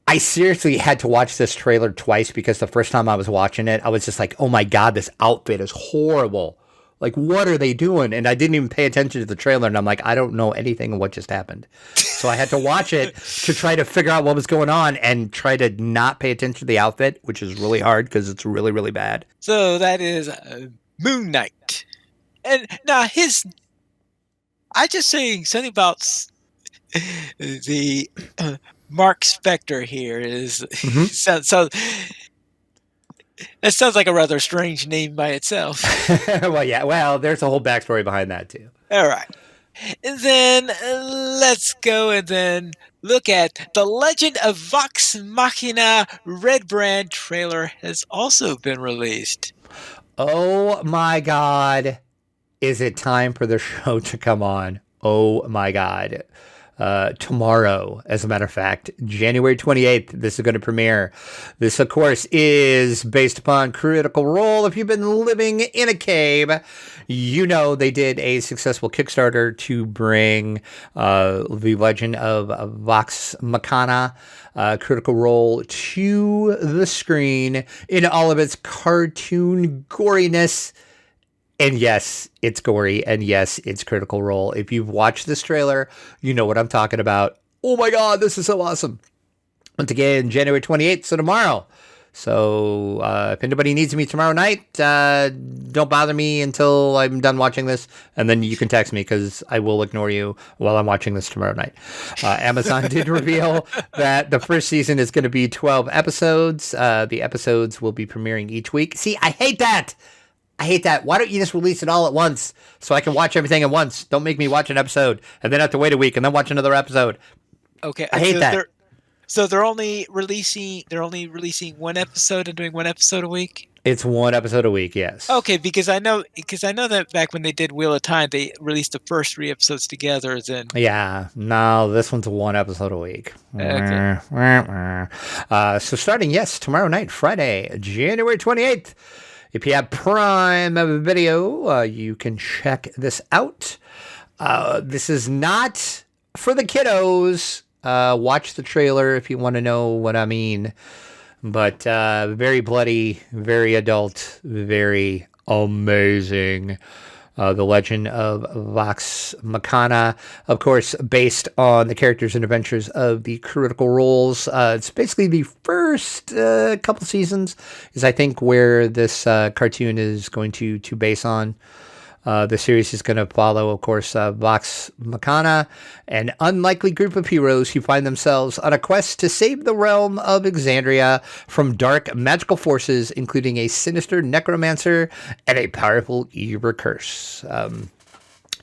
I seriously had to watch this trailer twice because the first time I was watching it, I was just like, oh my God, this outfit is horrible. Like, what are they doing? And I didn't even pay attention to the trailer. And I'm like, I don't know anything of what just happened. So I had to watch it to try to figure out what was going on and try to not pay attention to the outfit, which is really hard because it's really, really bad. So that is Moon Knight. And now I just saying something about the Mark Spector here is so that sounds like a rather strange name by itself. Well, yeah. Well, there's a whole backstory behind that, too. All right. And then let's go and then look at The Legend of Vox Machina Red Brand trailer has also been released. Oh, my God. Is it time for the show to come on? Oh, my God. Tomorrow, as a matter of fact, January 28th, this is going to premiere. This, of course, is based upon Critical Role. If you've been living in a cave, you know they did a successful Kickstarter to bring the Legend of Vox Machina Critical Role to the screen in all of its cartoon goriness. And yes, it's gory, and yes, it's Critical Role. If you've watched this trailer, you know what I'm talking about. Oh my God, this is so awesome. Once again, January 28th, so tomorrow. So if anybody needs me tomorrow night, don't bother me until I'm done watching this, and then you can text me because I will ignore you while I'm watching this tomorrow night. Amazon did reveal that the first season is going to be 12 episodes. The episodes will be premiering each week. See, I hate that. I hate that. Why don't you just release it all at once so I can watch everything at once? Don't make me watch an episode and then have to wait a week and then watch another episode. Okay, I hate that. So they're only releasing one episode and doing one episode a week? It's one episode a week, yes. Okay, because I know that back when they did Wheel of Time, they released the first 3 episodes together. Then yeah, no, this one's one episode a week. Okay. So starting tomorrow night, Friday, January 28th. If you have Prime Video, you can check this out. This is not for the kiddos. Watch the trailer if you want to know what I mean. But very bloody, very adult, very amazing. The Legend of Vox Machina, of course, based on the characters and adventures of the Critical Roles. It's basically the first couple seasons is, I think, where this cartoon is going to base on. The series is going to follow, of course, Vox Machina, an unlikely group of heroes who find themselves on a quest to save the realm of Exandria from dark magical forces, including a sinister necromancer and a powerful evil curse.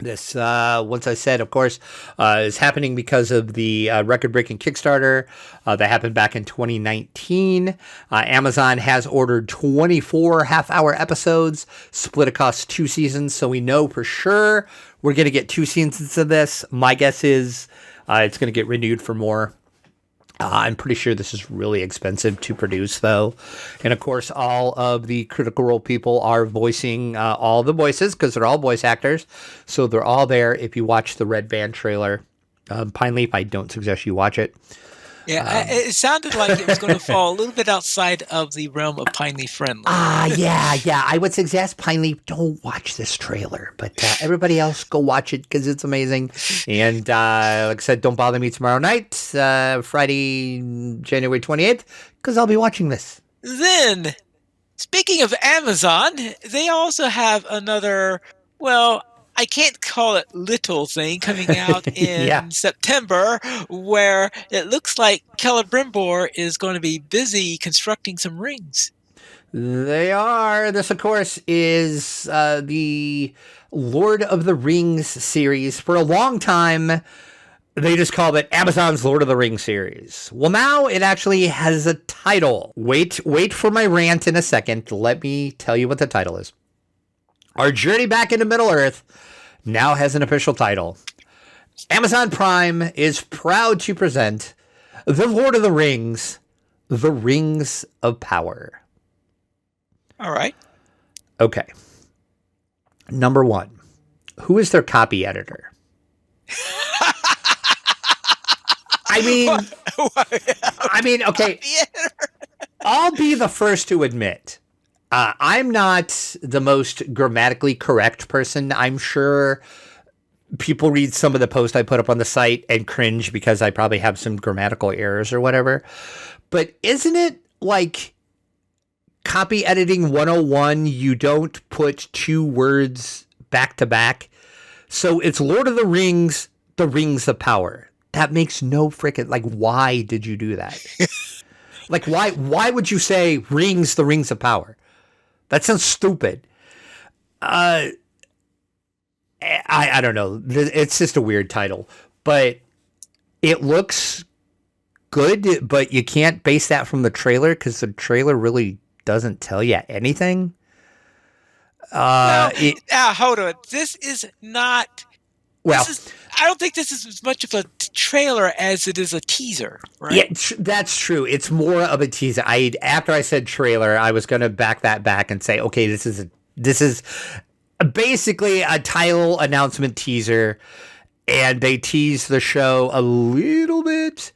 This, once I said, of course, is happening because of the record-breaking Kickstarter that happened back in 2019. Amazon has ordered 24 half-hour episodes split across 2 seasons, so we know for sure we're going to get 2 seasons of this. My guess is it's going to get renewed for more. I'm pretty sure this is really expensive to produce, though. And, of course, all of the Critical Role people are voicing all the voices because they're all voice actors. So they're all there if you watch the Red Band trailer. Pine Leaf, I don't suggest you watch it. Yeah, it sounded like it was going to fall a little bit outside of the realm of Pine Leaf friendly. Yeah. I would suggest Pine Leaf, don't watch this trailer. But everybody else, go watch it because it's amazing. And like I said, don't bother me tomorrow night, Friday, January 28th, because I'll be watching this. Then, speaking of Amazon, they also have another, well, I can't call it little thing coming out in September, where it looks like Celebrimbor is going to be busy constructing some rings. They are. This, of course, is the Lord of the Rings series. For a long time, they just called it Amazon's Lord of the Rings series. Well, now it actually has a title. Wait for my rant in a second. Let me tell you what the title is. Our journey back into Middle-earth now has an official title. Amazon Prime is proud to present The Lord of the Rings, The Rings of Power. All right. Okay. Number one, who is their copy editor? Okay. I'll be the first to admit, I'm not the most grammatically correct person. I'm sure people read some of the posts I put up on the site and cringe because I probably have some grammatical errors or whatever. But isn't it like copy editing 101? You don't put two words back to back. So it's Lord of the Rings, The Rings of Power. That makes no freaking, like, why did you do that? Like, why would you say rings, the Rings of Power? That sounds stupid. I don't know. It's just a weird title, but it looks good, but you can't base that from the trailer because the trailer really doesn't tell you anything. Hold on. This is not. Well, I don't think this is as much of a trailer as it is a teaser, right? Yeah, that's true. It's more of a teaser. After I said trailer, I was going to back that back and say, okay, this is basically a title announcement teaser, and they tease the show a little bit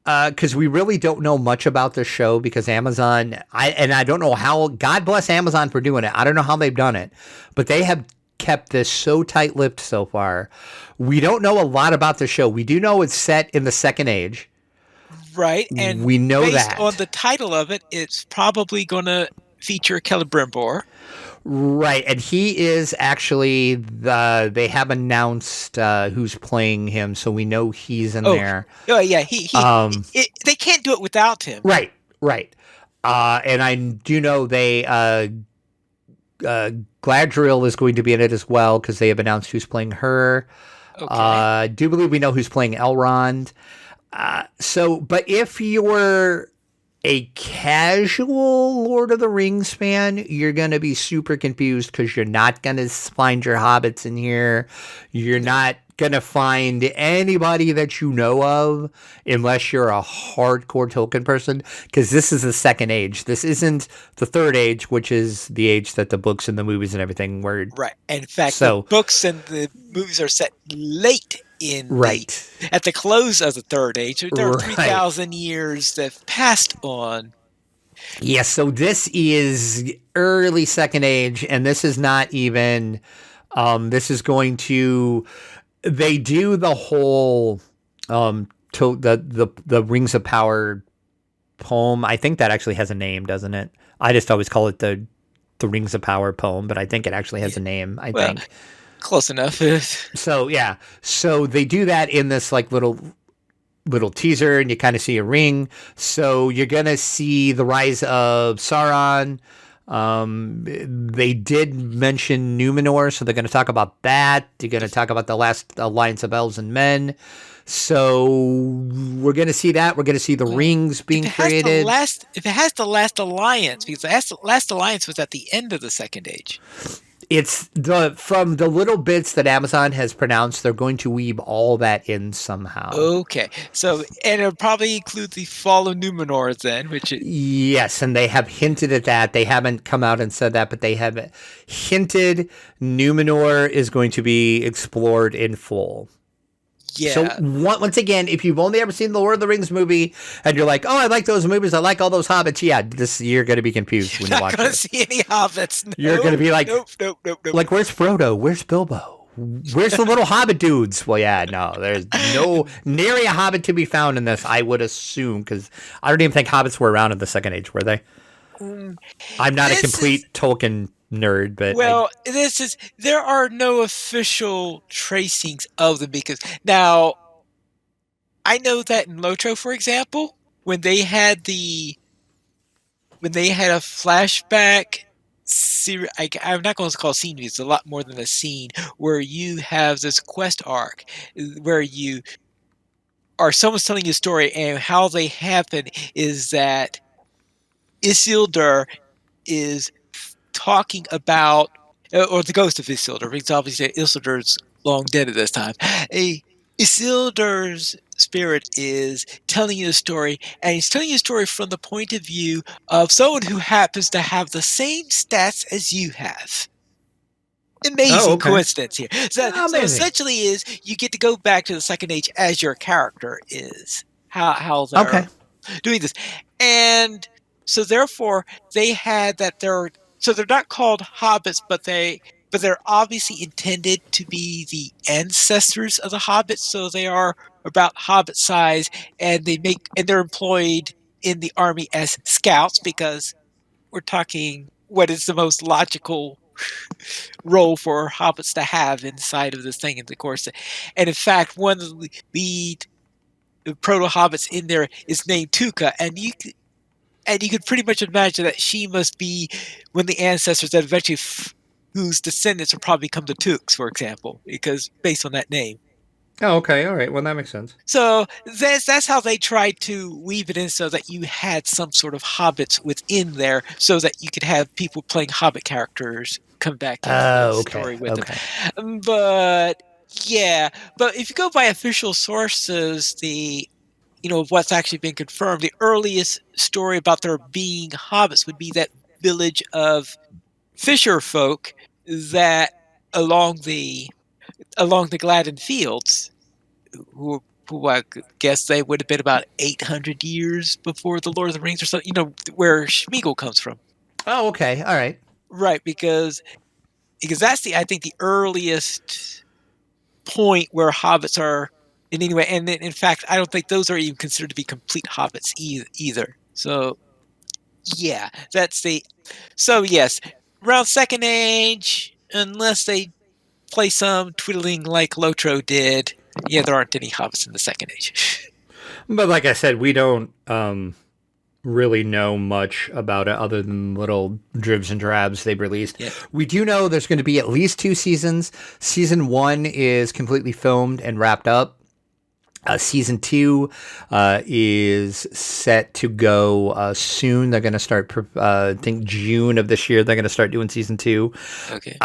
because we really don't know much about the show because Amazon. I don't know how. God bless Amazon for doing it. I don't know how they've done it, but they have kept this so tight-lipped so far. We don't know a lot about the show. We do know it's set in the Second Age. Right. And we know based that on the title of it, it's probably going to feature Celebrimbor. Right. And he is actually they have announced who's playing him, so we know he's in there. Oh, yeah. They can't do it without him. Right. And I do know they Gladriel is going to be in it as well because they have announced who's playing her. Okay. I do believe we know who's playing Elrond. But if you're a casual Lord of the Rings fan, you're going to be super confused because you're not going to find your hobbits in here. You're not going to find anybody that you know of unless you're a hardcore Tolkien person, because this is the Second Age. This isn't the Third Age, which is the age that the books and the movies and everything were. Right. In fact, the books and the movies are set late at the close of the Third Age. There are 3,000 years that have passed on. Yeah, so this is early Second Age, and this is not even. This is going to. They do the whole the Rings of Power poem. I think that actually has a name, doesn't it? I just always call it the Rings of Power poem, but I think it actually has a name. I think close enough. So yeah, so they do that in this like little teaser, and you kind of see a ring. So you're gonna see the rise of Sauron. They did mention Numenor, so they're going to talk about that. They're going to talk about the last alliance of elves and men. So we're going to see that. We're going to see the rings being created. If it has the last alliance, because the last alliance was at the end of the Second Age. It's from the little bits that Amazon has pronounced, they're going to weave all that in somehow. Okay. So, and it'll probably include the fall of Numenor then, yes, and they have hinted at that. They haven't come out and said that, but they have hinted Numenor is going to be explored in full. Yeah. So once again, if you've only ever seen the Lord of the Rings movie and you're like, oh, I like those movies, I like all those hobbits, yeah, you're going to be confused when you watch it. You're not going to see any hobbits. No, you're going to be like, nope. Like, where's Frodo? Where's Bilbo? Where's the little hobbit dudes? Well, yeah, no, there's nary a hobbit to be found in this, I would assume, because I don't even think hobbits were around in the Second Age, were they? I'm not a complete Tolkien nerd, but there are no official tracings of them, because now I know that in Lotro, for example, when they had the when they had a flashback series. I'm not going to call it scene. It's a lot more than a scene where you have this quest arc where you or someone's telling you a story, and how they happen is that Isildur is talking about, or the ghost of Isildur, because obviously Isildur's long dead at this time. Isildur's spirit is telling you a story, and he's telling you a story from the point of view of someone who happens to have the same stats as you have. Oh, Amazing okay. coincidence here. So, Oh, so amazing. essentially, is you get to go back to the Second Age as your character is. How they're Okay. doing this, and so therefore they had that they're not called hobbits, but they're obviously intended to be the ancestors of the hobbits, so they are about hobbit size, and they're employed in the army as scouts, because we're talking what is the most logical role for hobbits to have inside of this thing. And of course, and in fact, one of the lead proto hobbits in there is named Tuka, and you could pretty much imagine that she must be one of the ancestors that eventually whose descendants will probably become the Tooks, for example, because based on that name. Oh, okay. All right. Well, that makes sense. So that's how they tried to weave it in, so that you had some sort of hobbits within there, so that you could have people playing hobbit characters come back into the Oh, okay. story with them. Okay. But yeah, but if you go by official sources, what's actually been confirmed, the earliest story about there being hobbits would be that village of fisher folk that along the Gladden fields, who I guess they would have been about 800 years before the Lord of the Rings or something, where Schmeagol comes from. Oh, okay. All right. Right, because that's I think the earliest point where hobbits are in any way, and in fact, I don't think those are even considered to be complete hobbits either. So yeah, so yes, around Second Age, unless they play some twiddling like Lotro did, yeah, there aren't any hobbits in the Second Age. But like I said, we don't really know much about it other than little dribs and drabs they've released. Yeah. We do know there's going to be at least 2 seasons. Season 1 is completely filmed and wrapped up. Season 2 is set to go soon. They're going to start, I think, June of this year. They're going to start doing season 2. Okay.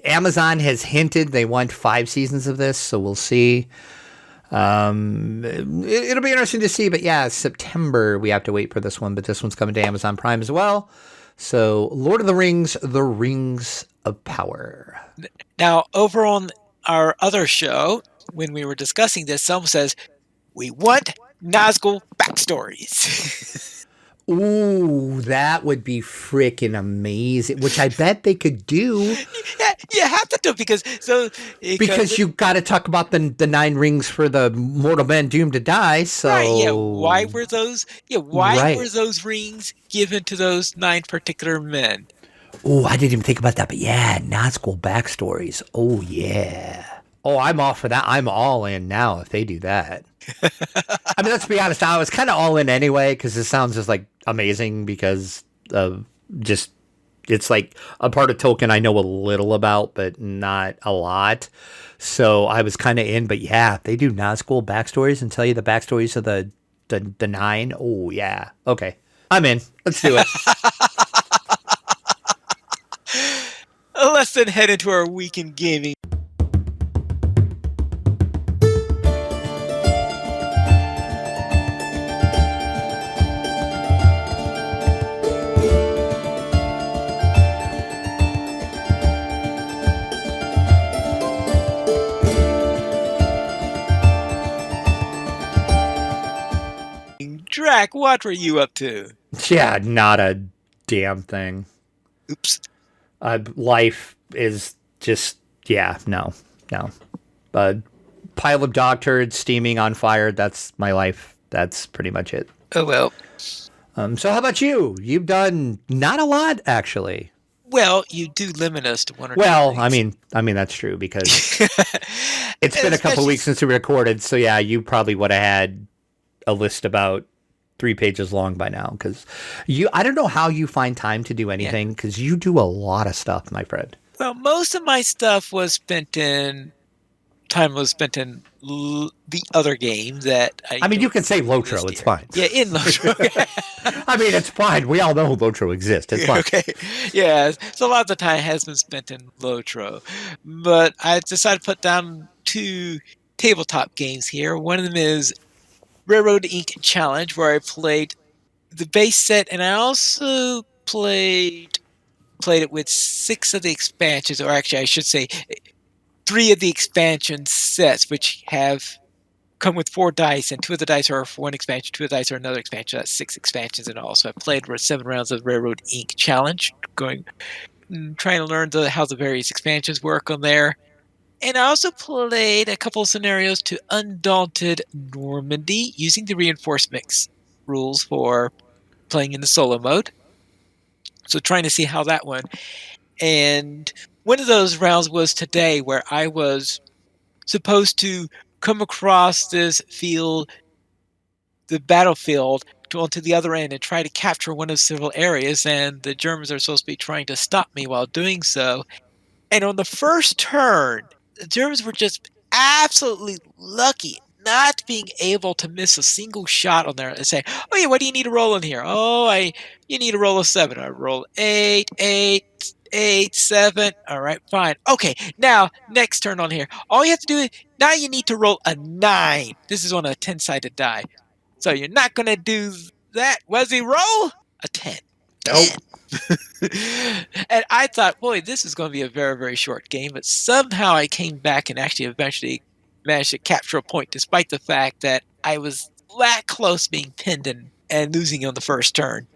Amazon has hinted they want 5 seasons of this, so we'll see. It'll be interesting to see, but yeah, September we have to wait for this one, but this one's coming to Amazon Prime as well. So, Lord of the Rings, The Rings of Power. Now, over on our other show, when we were discussing this, someone says, we want Nazgul backstories. Ooh, that would be freaking amazing, which I bet they could do. Yeah, you have to do it Because you got to talk about the 9 rings for the mortal men doomed to die. So right, yeah. Why were those? Yeah, why were Right. those rings given to those 9 particular men? Oh, I didn't even think about that, but yeah, Nazgul backstories. Oh yeah. Oh, I'm all for that. I'm all in now if they do that. I mean, let's be honest. I was kind of all in anyway because this sounds just like amazing because of just it's like a part of Tolkien I know a little about, but not a lot. So I was kind of in. But yeah, if they do Nazgul backstories and tell you the backstories of the 9. Oh yeah. Okay, I'm in. Let's do it. Let's then head into our week in gaming. Drac, what were you up to? Yeah, not a damn thing. Oops. Life is just, yeah, no. Pile of dog turds steaming on fire. That's my life. That's pretty much it. Oh, well. So how about you? You've done not a lot, actually. Well, you do limit us to 1 or 2 Well, things. I mean that's true because it's been a couple weeks since we recorded. So yeah, you probably would have had a list about 3 pages long by now because I don't know how you find time to do anything because you do a lot of stuff, my friend. Well, most of my stuff was spent in the other game that I mean, you can say this Lotro. It's year. fine. Yeah, in Lotro. I mean, it's fine. We all know Lotro exists. It's fine. Okay. Yeah. So a lot of the time has been spent in Lotro. But I decided to put down 2 tabletop games here. One of them is Railroad Ink Challenge, where I played the base set, and I also played it with 6 of the expansions, or actually I should say 3 of the expansion sets, which have come with 4 dice, and 2 of the dice are for one expansion, 2 of the dice are another expansion. That's 6 expansions in all. So I played 7 rounds of Railroad Ink Challenge, trying to learn how the various expansions work on there. And I also played a couple of scenarios to Undaunted Normandy using the reinforcements rules for playing in the solo mode. So trying to see how that went. And one of those rounds was today, where I was supposed to come across this field, the battlefield, onto the other end and try to capture one of several areas, and the Germans are supposed to be trying to stop me while doing so. And on the first turn, the Germans were just absolutely lucky not being able to miss a single shot on there and say, "Oh yeah, what do you need to roll in here? You need to roll a 7. I roll 8, 8, 8, 7. All right, fine. Okay, now next turn on here. All you have to do is now you need to roll a 9. This is on a 10-sided die. So you're not going to do that. What does he roll? A 10. Nope. And I thought, boy, this is going to be a very, very short game. But somehow I came back and actually eventually managed to capture a point, despite the fact that I was that close being pinned and losing on the first turn.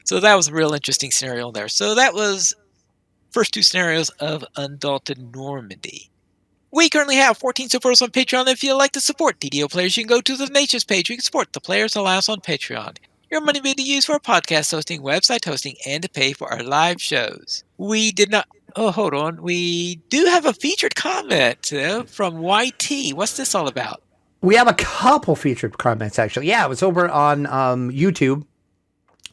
So that was a real interesting scenario there. So that was first 2 scenarios of Undaunted Normandy. We currently have 14 supporters on Patreon. If you'd like to support DDO players, you can go to the Donations page. You can support the Players Alliance on Patreon. Your money may be used for podcast hosting, website hosting, and to pay for our live shows. We did not... Oh, hold on. We do have a featured comment from YT. What's this all about? We have a couple featured comments, actually. Yeah, it was over on YouTube.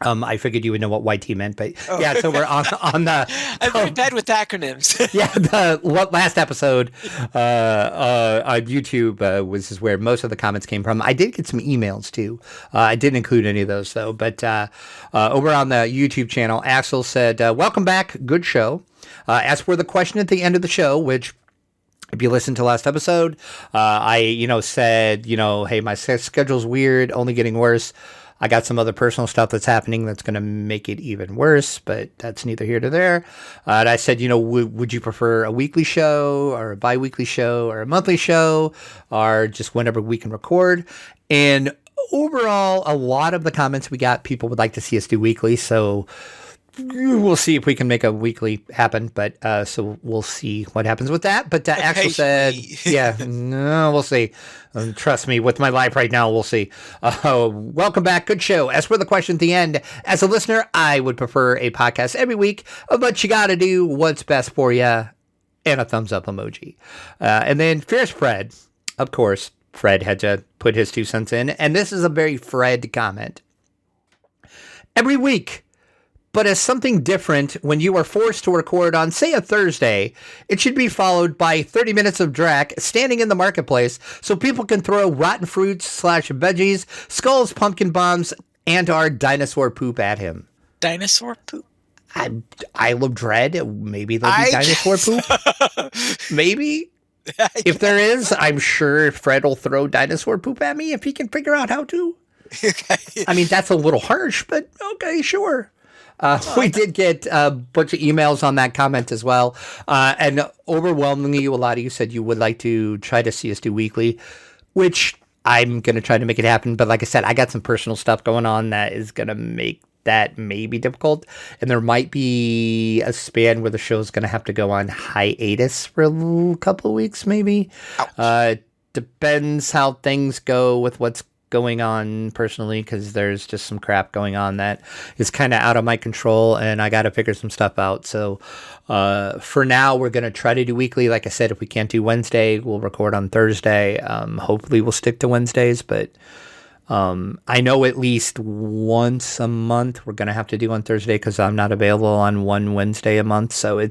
I figured you would know what YT meant, but yeah, so we're on the... I'm very bad with acronyms. Yeah, the last episode on YouTube was where most of the comments came from. I did get some emails, too. I didn't include any of those, though. But over on the YouTube channel, Axel said, welcome back, good show. As for the question at the end of the show, which... If you listened to last episode, I, said, hey, my schedule's weird, only getting worse. I got some other personal stuff that's happening that's going to make it even worse, but that's neither here nor there. And I said, would you prefer a weekly show or a bi-weekly show or a monthly show or just whenever we can record? And overall, a lot of the comments we got, people would like to see us do weekly, so... We'll see if we can make a weekly happen, but so we'll see what happens with that. But Axel said, yeah, no, we'll see. Trust me, with my life right now, we'll see. Welcome back. Good show. As for the question at the end, as a listener, I would prefer a podcast every week, but you got to do what's best for you and a thumbs up emoji. And then Fierce Fred, of course, Fred had to put his 2 cents in. And this is a very Fred comment. Every week, but as something different, when you are forced to record on, say, a Thursday, it should be followed by 30 minutes of Drac standing in the marketplace so people can throw rotten fruits / veggies, skulls, pumpkin bombs, and our dinosaur poop at him. Dinosaur poop? Isle of Dread? Maybe there'll be dinosaur poop? Maybe? If there is, I'm sure Fred will throw dinosaur poop at me if he can figure out how to. I mean, that's a little harsh, but okay, sure. We did get a bunch of emails on that comment as well. And overwhelmingly, a lot of you said you would like to try to see us do weekly, which I'm going to try to make it happen. But like I said, I got some personal stuff going on that is going to make that maybe difficult. And there might be a span where the show is going to have to go on hiatus for a couple of weeks, maybe. Depends how things go with what's going on personally, because there's just some crap going on that is kind of out of my control and I got to figure some stuff out. So for now, we're going to try to do weekly. Like I said, if we can't do Wednesday, we'll record on Thursday. Hopefully we'll stick to Wednesdays, but I know at least once a month we're gonna have to do on Thursday because I'm not available on one Wednesday a month. So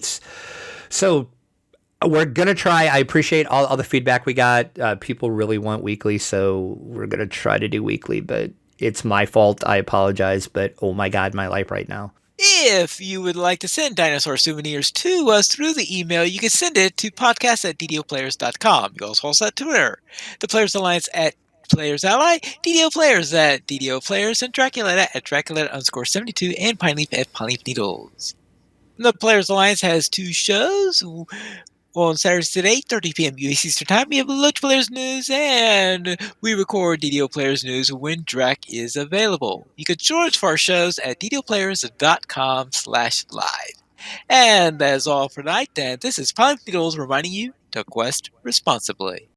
we're gonna try. I appreciate all the feedback we got. People really want weekly, so we're gonna try to do weekly. But it's my fault. I apologize. But oh my god, my life right now. If you would like to send dinosaur souvenirs to us through the email, you can send it to podcast@ddoplayers.com. You can also follow us at Twitter. The Players Alliance at Players Ally, DDO Players at DDO Players, and Dracula at Dracula_72, and Pineleaf at Pineleaf Needles. The Players Alliance has two shows. On Saturdays at 8:30 p.m. US Eastern Time, we have Loach Players News, and we record DDO Players News when Drac is available. You can join us for our shows at ddoplayers.com/live. And that's all for tonight, and this is Pine Needles reminding you to quest responsibly.